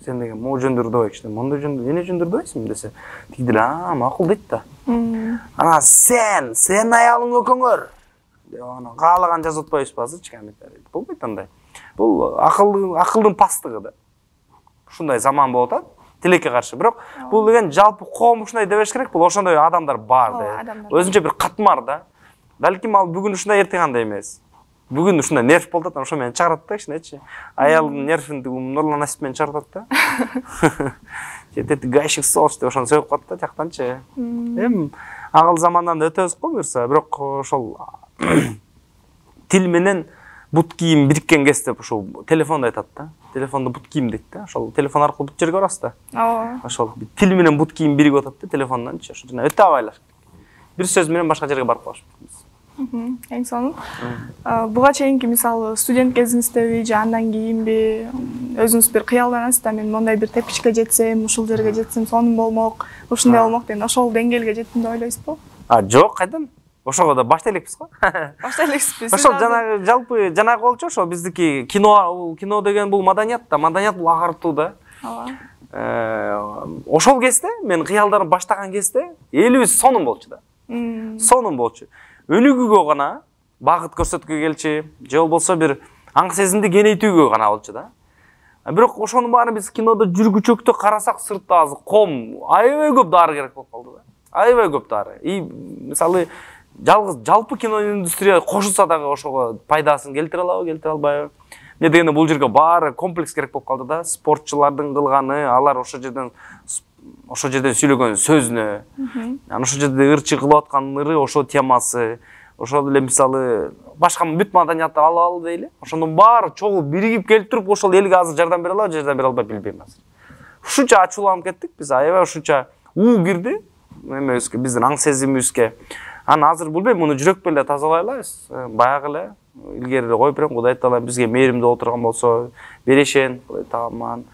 Сен деген могу жөндөрдү койчу, мондой жөндөрдү, эмне жөндөрдү койсуң десе, тиги деле макул дейт да. Анан сен аялың өкөңөр деп анан каалаган жазып атпайбызбы азырчы комментарий. Болбойт андай. Бул акылдын пастыгы да. Ушундай заман болуп атат. Тилекке каршы. Бирок бул деген жалпы коом ушундай дебеш керек. Бул ошондой адамдар бар да. Өзүнчө бир катмар да. Балким ал бүгүн ушундай эртең андай эмес. Бүгүн ушундай нерв болуп атат, ошо мени чыгарат да кичинечи. Аялдын нервин Нурлан Насип менен чыгарып атат да. Жетет гайшик сош деп ошону сөйүп калат да жактанчы. Эми агыл замандан өтөбүз го буюрса, бирок ошол тил менен бут кийим бириккен кезде ошол телефонду айтат да. Телефонду бут кийим дейт да. Ошол телефон аркылуу бут жерге барасыз да. Ооба. Ошол тил менен бут кийим биригип атат да телефонданчы. Ошо жана өтө абайлаш. Бир сөз менен башка жерге барып калышпайбыз. Эң сонун. Буга чейинки мисалы студент кезиңиздеби же андан кийинби өзүңүз бир кыялданасыз да, мен мондай бир тепкичке жетсем, ушул жерге жетсем сонун болмок, ушундай болмок деген ошол деңгээлге жеттим деп ойлойсузбу? Жок, кайдан? Ошого да баштай элекпиз го. Баштай элекпиз. Ошол жанагы жалпы жанагы болчу, ошол биздики кино деген бул маданият да, маданият бул агартуу да. Ошол кезде мен кыялданып баштаган кезде элибиз сонун болчу да. Сонун болчу. Өнүгүүгө гана багыт көрсөткөгө келчи, же болбосо бир аң сезимди кеңейтүүгө гана болчу да. Бирок ошонун баарын биз кинодо жүргүчөктө карасак, сыртта азыр ком аябай көп дары керек болуп калды да. Аябай көп дары. И мисалы жалгыз жалпы кино индустрия кошулса дагы ошого пайдасын келтире алабы, келтире албайбы? Эмне дегенде бул жерге баары комплекс керек болуп калды да. Спортчулардын кылганы, алар ошол жерден сүйлөгөн сөзүнө, ошол жерде ырчы кылып аткан ыры, ошол темасы, ошол эле мисалы башка бүт маданияттар алалы дейли. Ошондон баары чогуу биригип келип туруп ошол элге азыр жардам бере алабы, жардам бере албай билбейм азыр. Ушунча ачууланып кеттик биз, аябай ушунча кирди эмебизге, биздин аң сезимибизге. Анан азыр билбейм, муну жүрөк менен тазалай алабыз. Баягы эле илгери коюп берем, Кудай таала бизге мээримдүү отурган болсо, берешен, Кудай тааман.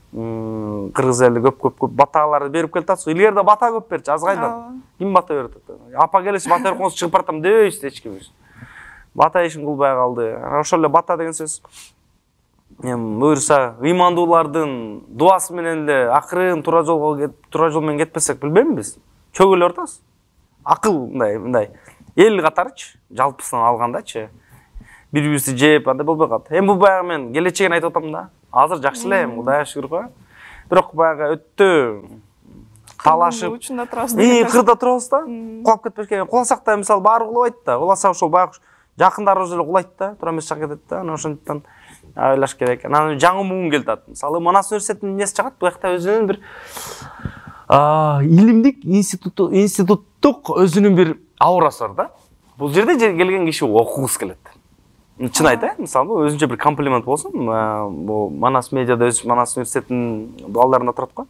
Кыргыз эли көп баталарды берип келатсыз. Илгерде бата көп берчи, аз кайдан. Ким бата берип атат? Апа келип бата берип чыгып баратам дебейбиз эч кимибиз. Бата ишин кылбай калды. Ошол эле бата деген сөз. Буюрса, ыймандуулардын дуасы менен эле акырын туура жол менен кетпесек, билбейм биз. Чөгөлөп атабыз. Акыл мындай эл катарычы, жалпысынан алгандачы. Бири-бирибизди жеп, андай болбой калат. Эми бул баягы мен келечегин айтып атам да. Азыр жакшы эле, Кудайга шүгүр го. Бирок баягы өтө талашып, кырда турабыз да. Кулап кетпешке, куласак да мисалы баары кулабайт да. Куласа ошол баягы жакындарыбыз эле кулайт да, туура эмес жакка кетет да. Анан ошондуктан айлаш керек. Анан жаңы муун келди. Мисалы Манас университетинин эмнеси чыгат, бул жакта өзүнүн бир илимдик институттук өзүнүн бир аурасы бар да. Бул жерде келген киши окугусу келет. Чын айтайын, мисалы, өзүнчө бир комплимент болсун. Бул Манас медиада Манас университетинин балдарында турат го.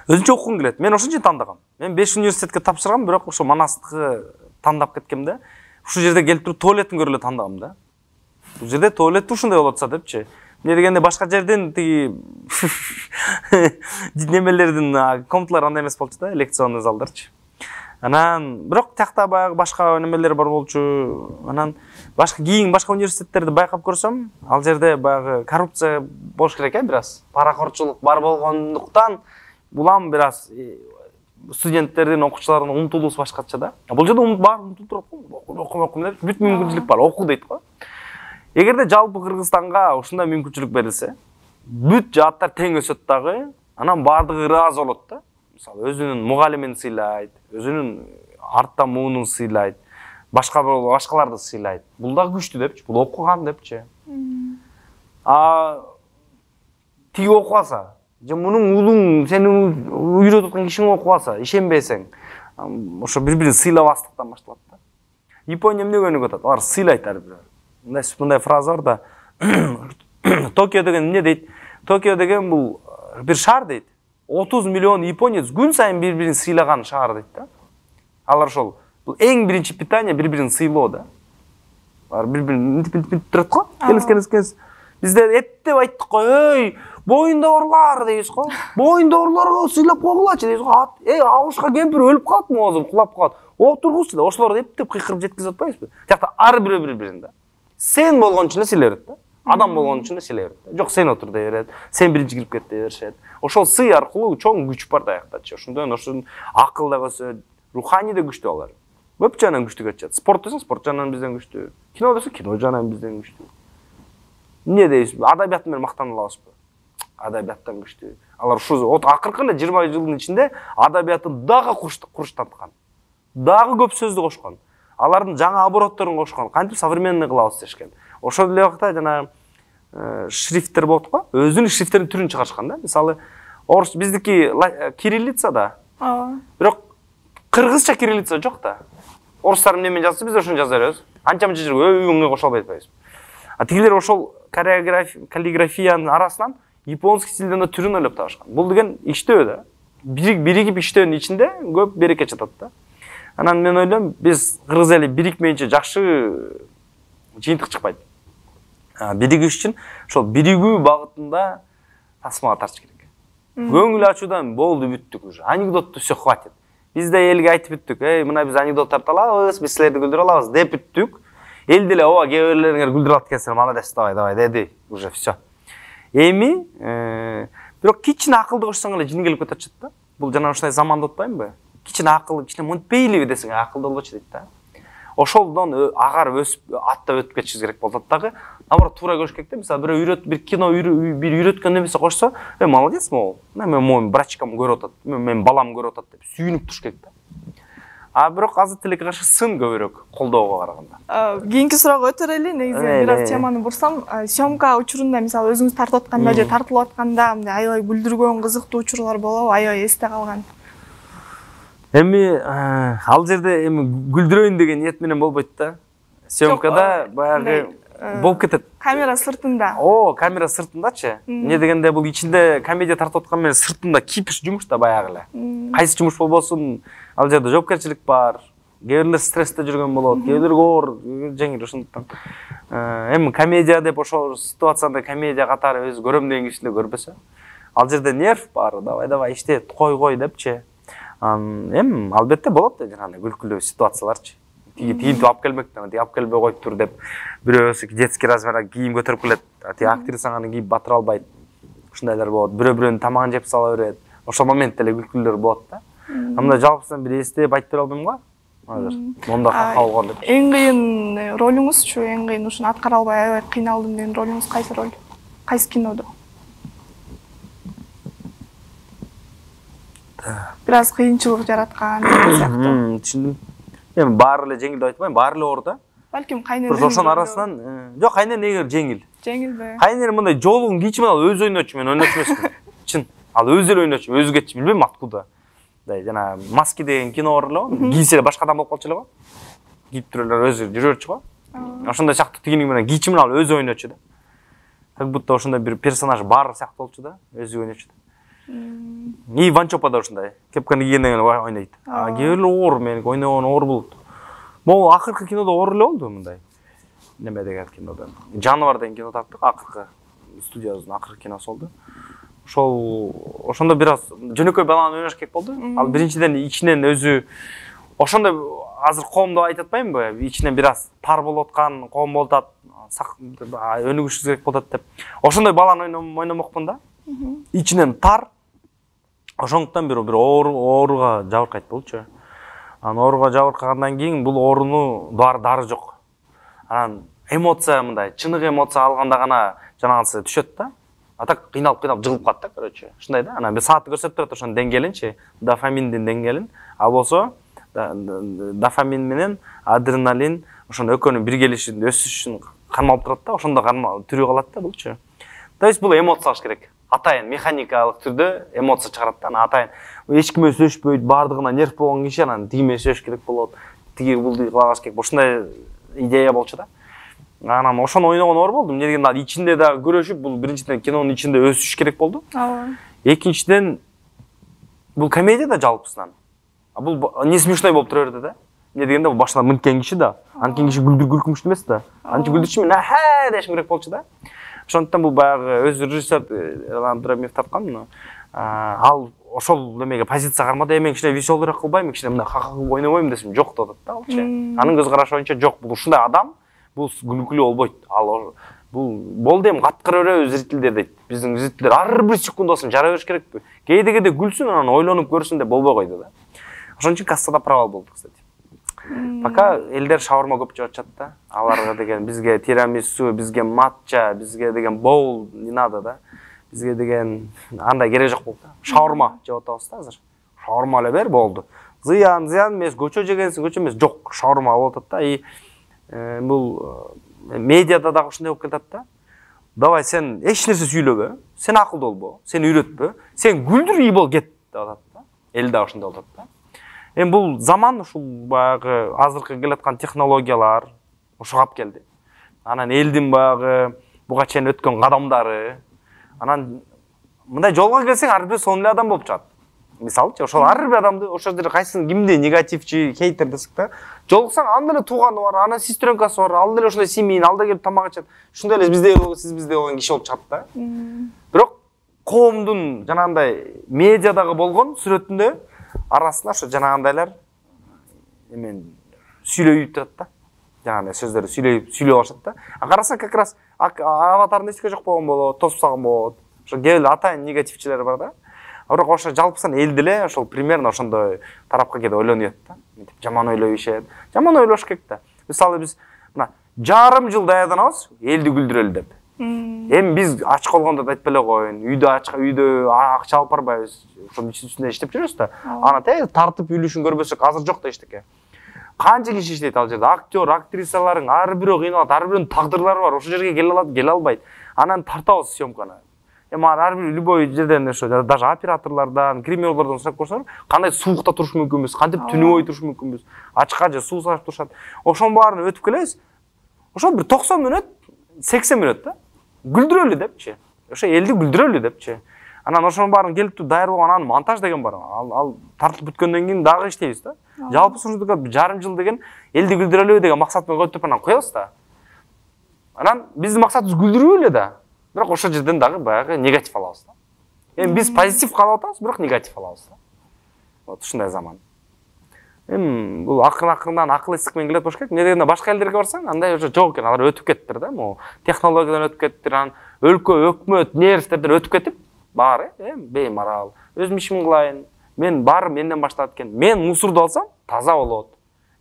Өзүнчө окугум келет. Мен ошончо тандагам. Мен 5 университетке тапшыргам, бирок ошо Манастыкы тандап кеткем да. Ушул жерде келип туруп туалеттин көрүп эле тандагам да. Бул жерде туалет ушундай болуп атса депчи. Эмне дегенде башка жерден тиги немелердин комнаталары андай эмес болчу да, лекционный залдарчы. Анан бирок тиякта баягы башка немелер бар болчу. Анан кийин башка университеттерди байкап көрсөм, ал жерде баягы коррупция болуш керек бир аз. Паракорчулук бар болгондуктан булам бир аз студенттердин, окуучулардын умтулуусу башкача да. Бул жерде бар умтулуп турат го. Окум деп бүт мүмкүнчүлүк бар, окуу дейт го. Эгерде жалпы Кыргызстанга ушундай мүмкүнчүлүк берилсе, бүт жааттар тең өсөт дагы, анан баардыгы ыраазы болот да. Мисалы, өзүнүн мугалимин сыйлайт, өзүнүн артта муунун сыйлайт, башкаларды сыйлайт. Бул да күчтүү депчи, бул окуган депчи. Тиги окубаса, же мунун улуң, сени үйрөтүп аткан кишиң окубаса, ишенбесең, ошо бири-бирин сыйлабастыктан башталат да. Япония эмне өнүгүп атат? Алар сыйлайт ар бирөө. Мындай фраза бар да. Токио деген эмне дейт? Токио деген бул бир шаар дейт. 30 миллион японец күн сайын бири-бирин сыйлаган шаар дейт да. Алар ошол бул эң биринчи питание бири-бирин сыйлоо да. Алар бири-бирин мынтип турат го. Келиңиз. Бизде эптеп айттык го, эй, боюндагылар дейбиз го. Боюндагыларга сыйлап койгулачы дейбиз го. Абышка кемпир өлүп калат, моозу кулап калат. Отургучу да, ошолорду эптеп кыйкырып жеткизип атпайбызбы? Жакта ар бирөө бири-бирин да. Сен болгон үчүн эле сыйлай берет да. Адам болгон үчүн эле сыйлай берет. Жок, сен отур дей берет. Сен биринчи кирип кет дей беришет. Ошол сый аркылуу чоң күч бар даяктачы. Ошондон акыл да өсөт, руханий да күчтүү алар. Көп жагынан күчтүү кетет. Спорт десең, спорт жагынан бизден күчтүү. Кино десең, кино жагынан бизден күчтүү. Эмне дейсиз? Адабият менен мактана алабызбы? Адабияттан күчтүү. Алар ушул акыркы эле 20 жылдын ичинде адабиятты дагы курчтанткан. Дагы көп сөздү кошкон. Алардын жаңа оборотторун кошкон. Кантип современный кылабыз дешкен. Ошол эле убакта жана шрифттер болот го. Өзүнүн шрифттеринин түрүн чыгарышкан да. Мисалы, орус биздики кириллица да. Бирок кыргызча кириллица жок да. Орустар эмне менен жазса, биз ошону жаза беребиз. Анча-мынча жерге өңгө кошо албай атпайбыз. Тигилер ошол каллиграфиянын арасынан японский стилден да түрүн ойлоп табышкан. Бул деген иштөө да. Биригип иштөөнүн ичинде көп береке жатат да. Анан мен ойлойм, биз кыргыз эли бирикмейинче жакшы жыйынтык чыкпайт. Биригиш үчүн ошол биригүү багытында тасмага тартыш керек. Көңүл ачуудан болду, бүттүк уже. Анекдотту все хватит. Биз да элге айтып бүттүк. Мына биз анекдот тарта алабыз, биз силерди күлдүрө алабыз деп бүттүк. Эл деле ооба кээ бирлериңер күлдүрүп алат экенсиңер, молодец, давай деди. Уже все. Эми бирок кичине акылды кошсоң эле жин келип кетет да. Бул жана ушундай заманда атпаймынбы? Кичине акыл, кичине монтпейливи десең акылды болбочу дейт да. Ошолдон агарып өсүп, аттап өтүп кетишибиз керек болот дагы. Наоборот, туура көрүш керек да. Мисалы, бир кино бир үйрөткөн нерсе кошсо, молодец могул. Мен брачкам көрүп атат, мен балам көрүп атат деп сүйүнүп туруш керек да. Бирок азыр тилекке каршы сын көбүрөөк колдоого караганда. Кийинки суроого өтөрөлү. Негизи бир аз теманы бурсам, съемка учурунда мисалы өзүңүз тартып атканда же тартылып атканда мындай аябай күлдүргөн, кызыктуу учурлар болобу, аябай эсте калган? Эми ал жерде эми күлдүрөйүн деген ниет менен болбойт да. Съемкада баягы болуп кетет. Камера сыртында. Камера сыртындачы. Эмне дегенде бул ичинде комедия тартып аткан менен сыртында кипиш жумуш да баягы эле. Кайсы жумуш болбосун, ал жерде жоопкерчилик бар. Кээ бирлер стрессте жүргөн болот, кээ бирлер оор жеңил ошондуктан. Эми комедия деп ошол ситуацияда комедия катары өзү көрөм деген кишине көрбөсө, ал жерде нерв бар, давай иштет, кой депчи. Эми албетте болот да жанагындай күлкүлүү ситуацияларчы. Тигинтип алып келмектен, алып келбей коюптур деп бирөөсү детский размерга кийим көтөрүп келет. Актрисага аны кийип батыра албайт. Ушундайлар болот. Бирөө-бирөөнүн тамагын жеп сала берет. Ошол моментте эле күлкүлөр болот да. Анда жалпысынан бир эстеп айтып бере албайм го. Азыр монда калган деп. Эң кыйын ролуңузчу, эң кыйын ушуну аткара албай аябай кыйналдым деген ролуңуз кайсы роль? Кайсы кинодо? Бир аз кыйынчылык жараткан сыяктуу. Түшүндүм. Эми баары эле жеңил деп айтпайм, баары эле оор да. Балким кайнен. Бирок ошонун арасынан, жок, кайнен негер жеңил. Жеңилби? Кайнен мындай жолугун кийчү менен ал өзү ойночу, мен ойночу эмесмин. Чын. Ал өзү эле ойночу, өзү кетчү, билбейм откуда. Жана Маски деген кино бар эле, кийсе эле башка адам болуп калчу эле го. Кийип туруп эле өзү жүрөрчү го. Ошондой сыяктуу тигиндик менен кийчү менен ал өзү ойночу да. Как будто ошондой бир персонаж бар сыяктуу болчу да, өзү ойночу. И Ванчопа да ушундай. Кепканы кийгенден кийин ойнойт. Кээ бирлер оор, меники ойногон оор болот. Могу акыркы кинодо оор эле болду мындай. Неме деген кинодо. Жаныбар деген кино таптык, акыркы студиябыздын акыркы киносу болду. Ошондо бир аз жөнөкөй баланы ойнош керек болду. Ал биринчиден ичинен өзү ошондой азыр коом деп айтып атпаймынбы? Ичинен бир аз тар болуп аткан коом болуп атат, өнүгүшүбүз керек болот деп. Ошондой баланы ойномокмун да. Ичинен тар, ошондуктан бир ооруга жабыркайт болчу. Анан ооруга жабыркагандан кийин бул оорунун дары жок. Анан эмоция мындай, чыныгы эмоция алганда гана жанагысы түшөт да. А так кыйналып жыгылып калат да, короче. Ушундай да. Анан бир саатты көрсөтүп турат ошонун деңгээлинчи, дофаминдин деңгээлин. Ал болсо дофамин менен адреналин ошону экөөнүн бир келишин өсүшүн кармалып турат да, ошондо түрү калат да булчу. То есть бул эмоция алыш керек. Атайын механикалык түрдө эмоция чыгарат да. Анан атайын эч кимге сөйлөшпөйт, бардыгына нерв болгон киши анан тигимен сөйлөш керек болот. Тиги булду кылагаш керек. Ушундай идея болчу да. Анан ошону ойногон оор болдум. Эмне дегенде ал ичинде да көрөшүп, бул биринчиден кинонун ичинде өсүш керек болду. Экинчиден бул комедия да жалпысынан. Бул не смешной болуп тура берди да. Эмне дегенде бул башынан мынткен киши да. Анткени киши күлкүмүш эмес да. Анча күлдүрчү мен ха дешим керек болчу да. Ошондуктан бул баягы өз режиссер Андромев тапкан. Ал ошол эмеге позиция кармады. Мен кичине веселдураак кылбайм, кичине мындай ха-ха ойнобойм десем, жок деп атат да алчы. Анын көз карашы боюнча жок, бул ушундай адам, бул күлкүлүү болбойт. Ал бул болду эми каткыра беребиз зрительдер дейт. Биздин зрительдер ар бир секундасын жара бериш керекпи? Кээде күлсүн, анан ойлонуп көрсүн деп болбой койду да. Ошон үчүн кассада провал болду, кстати. Пока элдер шаурма көп жеп атышат да. Аларга деген бизге тирамису, бизге матча, бизге деген боул не надо да. Бизге деген андай керек жок болду. Шаурма жеп атабыз да азыр. Шаурма эле бер болду. Зыян эмес, көчө жегенсиң, көчө эмес, жок, шаурма болуп атат да. И бул медиада дагы ушундай болуп кетет да. Давай сен эч нерсе сүйлөбө, сен акылдуу болбо, сен үйрөтпө, сен күлдүр ий бол кет деп атат да. Эл да ошондой болот да. Эми бул заман ушул баягы азыркы келаткан технологиялар ошого алып келди. Анан элдин баягы буга чейин өткөн кадамдары, анан мындай жолго келсең ар бир сонун эле адам болуп чыгат. Мисалчы, ошол ар бир адамды ошол жерде кайсын кимди негативчи, хейтер десек да, жолуксаң анда эле тууганы бар, анан сестренкасы бар, ал деле ошондой семейный, ал да келип тамак ичет. Ушундай эле бизде сиз бизде болгон киши болуп чыгат да. Бирок коомдун жанагындай медиадагы болгон сүрөтүндө арасында ошо жанагындайлар эмен сүйлөйүп турат да. Жанагындай сөздөрдү сүйлөп алышат да. Карасаң как раз аватарын эчке жок болгон болот, тосуп салган болот. Ошо кел атайын негативчилер бар да. Бирок ошо жалпысан эл деле ошол примерно ошондой тарапка кээде ойлонуп да. Мынтип жаман ойлоп ишет. Жаман ойлош керек да. Мисалы биз мына жарым жыл даярданабыз, элди күлдүрөлү деп. Эми биз ач калганда да айтпай эле коеюн. Үйдө акча алып барбайбыз. Ошонун үстүнө иштеп жүрөбүз да. Ана тез тартып үйлүшүн көрбөсөк азыр жок да эчтеке. Канча киши иштейт ал жерде? Актер, актрисаларың ар бирөө кыйналат, ар бирөөнүн тагдырлары бар. Ошол жерге келе алат, келе албайт. Анан тартабыз съемканы. Эми ар бир любой жерден ошо даже операторлордон, гримерлордон сурап көрсөң, кандай суукта туруш мүмкүнбүз, кантип түнү бою туруш мүмкүнбүз, ачка же суу сачып турушат. Ошонун баарын өтүп келебиз. Ошол бир 90 мүнөт, 80 мүнөт да. Күлдүрөлү депчи. Ошо элди күлдүрөлү депчи. Анан ошонун баарын келип даяр болгон анан монтаж деген бар. Ал тартып бүткөндөн кийин дагы иштейбиз да. Жалпы ушундай жарым жыл деген элди күлдүрөлү деген максат менен коюп анан коебуз да. Анан биздин максатыбыз күлдүрүү эле да. Бирок ошол жерден дагы баягы негатив алабыз да. Эми биз позитив каалап атабыз, бирок негатив алабыз да. Вот ушундай заман. Эми бул акырын-акырындан акыл эстик менен келет болуш керек. Эмне дегенде башка элдерге барсаң, андай уже жок экен. Алар өтүп кеттир да. Могу технологиядан өтүп кеттир, анан өлкө, өкмөт, нервтерден өтүп кетип, баары беймарал. Өзүм ишимди кылайын. Мен баары менден башталат экен. Мен мусорду алсам, таза болот.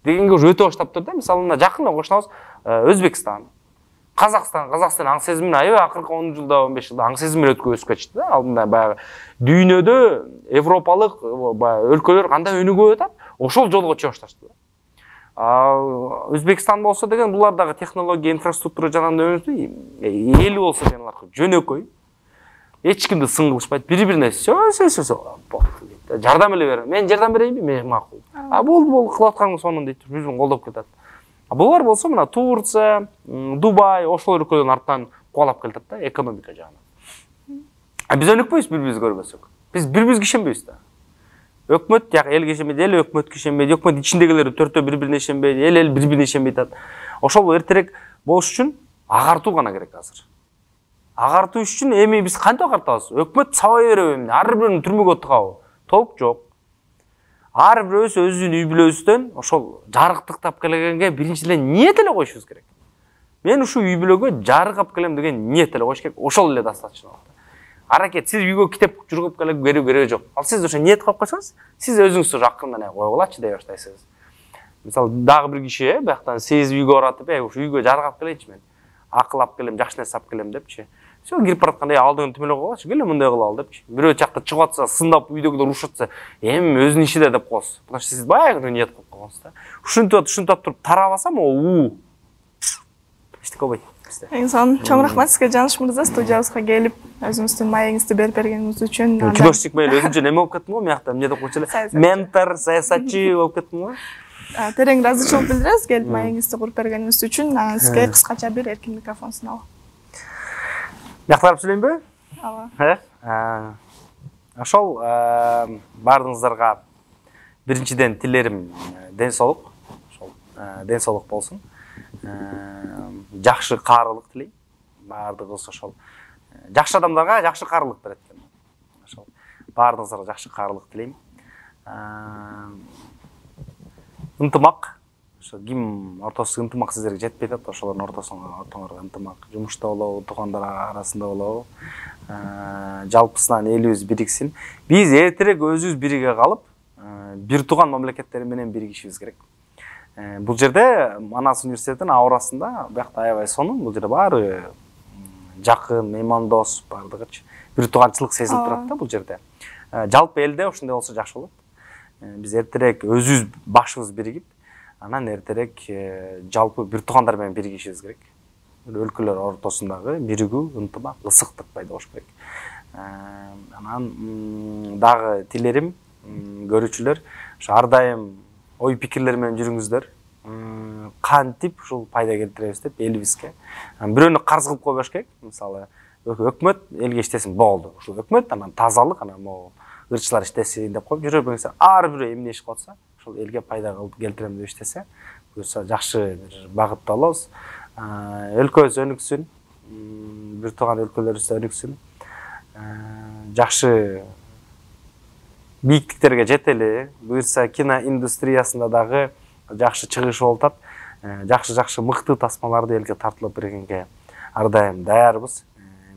Дегенге уже өтө баштап тур да. Мисалы мына жакын кошунабыз Өзбекстан, Казакстан аң сезимин аябай акыркы 10 жылда, 15 жылда аң сезим менен өсүп кетишти да. Ал мындай баягы дүйнөдө европалык өлкөлөр кандай өнүгүп атат, ошол жолго чыга башташты. Өзбекстан болсо деген булар дагы технология, инфраструктура жагынан эли болсо деген алар жөнөкөй. Эч кимди сын кылышпайт, бири-бирине жардам эле бер. Мен жардам берейинби? Мен макул. Болду, кылып атканың сонун дейт, биздин колдоп кетет. Булар болсо мына Турция, Дубай, ошол өлкөлөрдүн артынан кубалап келатат да, экономика жагынан. Биз өнүкпөйбүз бири-бирибизди көрбөсөк. Биз бири-бирибизге ишенбейбиз да. Өкмөт элге ишенбейт, эл өкмөткө ишенбейт, өкмөт ичиндегилер төртөө бири-бирине ишенбейт, эл бири-бирине ишенбейт атат. Ошол эртерээк болуш үчүн агартуу гана керек азыр. Агартуу үчүн эми биз кантип агартабыз? Өкмөт сабай береби? Ар бирөөнү түрмөгө тыгабы? Толук жок. Ар бирөөбүз өзүнүн үй бүлөбүздөн ошол жарыктыктап келгенге биринчиден ниет эле коюшубуз керек. Мен ушу үй бүлөгө жарык алып келем деген ниет эле коюш керек. Ошол эле достаточно. аракет сиз үйгө китеп жүргүп келип кереги жок. Ал сиз ошо ниет кылып койсоңуз, сиз өзүңүз уже акырындан койгулачы дей баштайсыз. Мисалы дагы бир киши бияктан сезип үйгө баратып, ушу үйгө жаргап келейинчи мен. Акыл алып келем, жакшы нерсе алып келем депчи. Все кирип баратканда алдыгын түмөлөп койгочу, келе мындай кыла ал депчи. Бирөө жакта чыгып атса, сындап үйдөгүлөр урушатса, эми өзүнүн иши деп коесуз. Потому что сиз баягы ниет кылып койгонсуз да. Ушинтип туруп тарабасам, эчтеке болбойт. Инсан чоң рахмат сизге Жаныш мырза, студиябызга келип өзүңүздүн маегиңизди берип бергениңиз үчүн. Чүбөшчүк менен өзүнчө неме болуп кеттим го, мыякта эмне деп койчу эле? Ментор, саясатчы болуп кеттим го. Терең ыраазычылык билдиребиз, келип маегиңизди куруп бергениңиз үчүн. Сизге кыскача бир эркин микрофон суналам. Бияктан барып сүйлөйүнбү? Ооба. Ошол баардыгыңыздарга биринчиден тилерим ден соолук. Ошол ден соолук болсун. Жакшы каарылык тилейм. Баардыгыбыз ошол жакшы адамдарга жакшы каарылык берет экен. Ошол баардыгыңыздарга жакшы каарылык тилейм. Ынтымак. Ошо ким ортосу ынтымак сиздерге жетпей атат, ошолордун ортосуна ортоңорго ынтымак. Жумушта болобу, туугандар арасында болобу, жалпысынан элибиз бириксин. Биз эртерээк өзүбүз бириге калып, бир тууган мамлекеттер менен биригишибиз керек. Бул жерде Манас университетинин аурасында биякта аябай сонун, бул жерде баары жакын, меймандос бардыгычы. Бир тууганчылык сезилип турат да бул жерде. Жалпы элде ошондой болсо жакшы болот. Биз эртерээк өзүбүз башыбыз биригип, анан эртерээк жалпы бир туугандар менен биригишибиз керек. Өлкөлөр ортосундагы биригүү, ынтымак, ысыктык пайда болуш керек. Анан дагы тилерим көрүүчүлөр ошо ар дайым ой пикирлер менен жүрүңүздөр. Кантип ушул пайда келтиребиз деп элибизге. Бирөөнү карыз кылып койбош керек. Мисалы, өкмөт элге иштесин болду. Ушул өкмөт анан тазалык, анан могу ырчылар иштесин деп коюп жүрө берсеңиз, ар бирөө эмне иш кылып атса, ошол элге пайда кылып келтирем деп иштесе, буюрса жакшы бир багытта болобуз. Өлкөбүз өнүксүн, бир тууган өлкөлөрүбүз өнүксүн. Жакшы бийиктиктерге жетели, буюрса кино индустриясында дагы жакшы чыгыш болуп атат. Жакшы мыкты тасмаларды элге тартылып бергенге ар дайым даярбыз.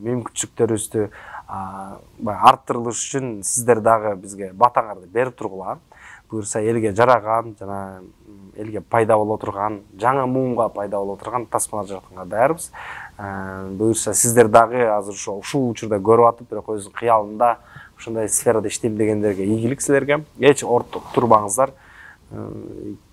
Мүмкүнчүлүктөрүбүздү арттырылыш үчүн сиздер дагы бизге батаңарды берип тургула. Буюрса элге жараган жана элге пайда боло турган, жаңы муумга пайда боло турган тасмалар жаратканга даярбыз. Буюрса сиздер дагы азыр ушул учурда көрүп атып, бирок өзүнүн кыялында ушундай сферада иштейм дегендерге ийгилик силерге. Эч ортоп турбаңыздар.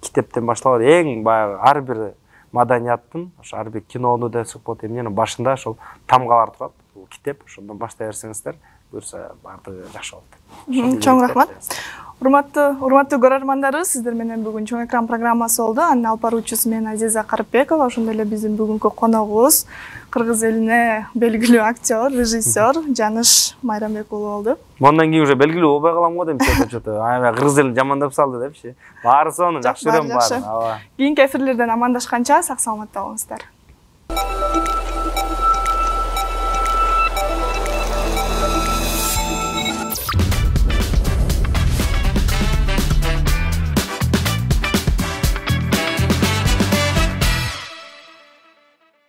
Китептен башлап эң баягы ар бир маданияттын, ошо ар бир кинону десек болот, эмненин башында ошол тамгалар турат. Бул китеп, ошондон баштай берсеңиздер, буюрса баардыгы жакшы болот. Чоң рахмат. Урматтуу көрөрмандарыбыз, сиздер менен бүгүн чоң экран программасы болду. Анын алып баруучусу мен Азиза Карыпбекова, ошондой эле биздин бүгүнкү коногубуз кыргыз элине белгилүү актер, режиссер Жаныш Майрамбек уулу болду. Мондан кийин уже белгилүү болбой калам го дейм, чөтө. Аябай кыргыз элин жамандап салды депчи. Баары сонун, жакшы көрөм баарын. Кийинки эфирлерден амандашканча сак саламатта болуңуздар.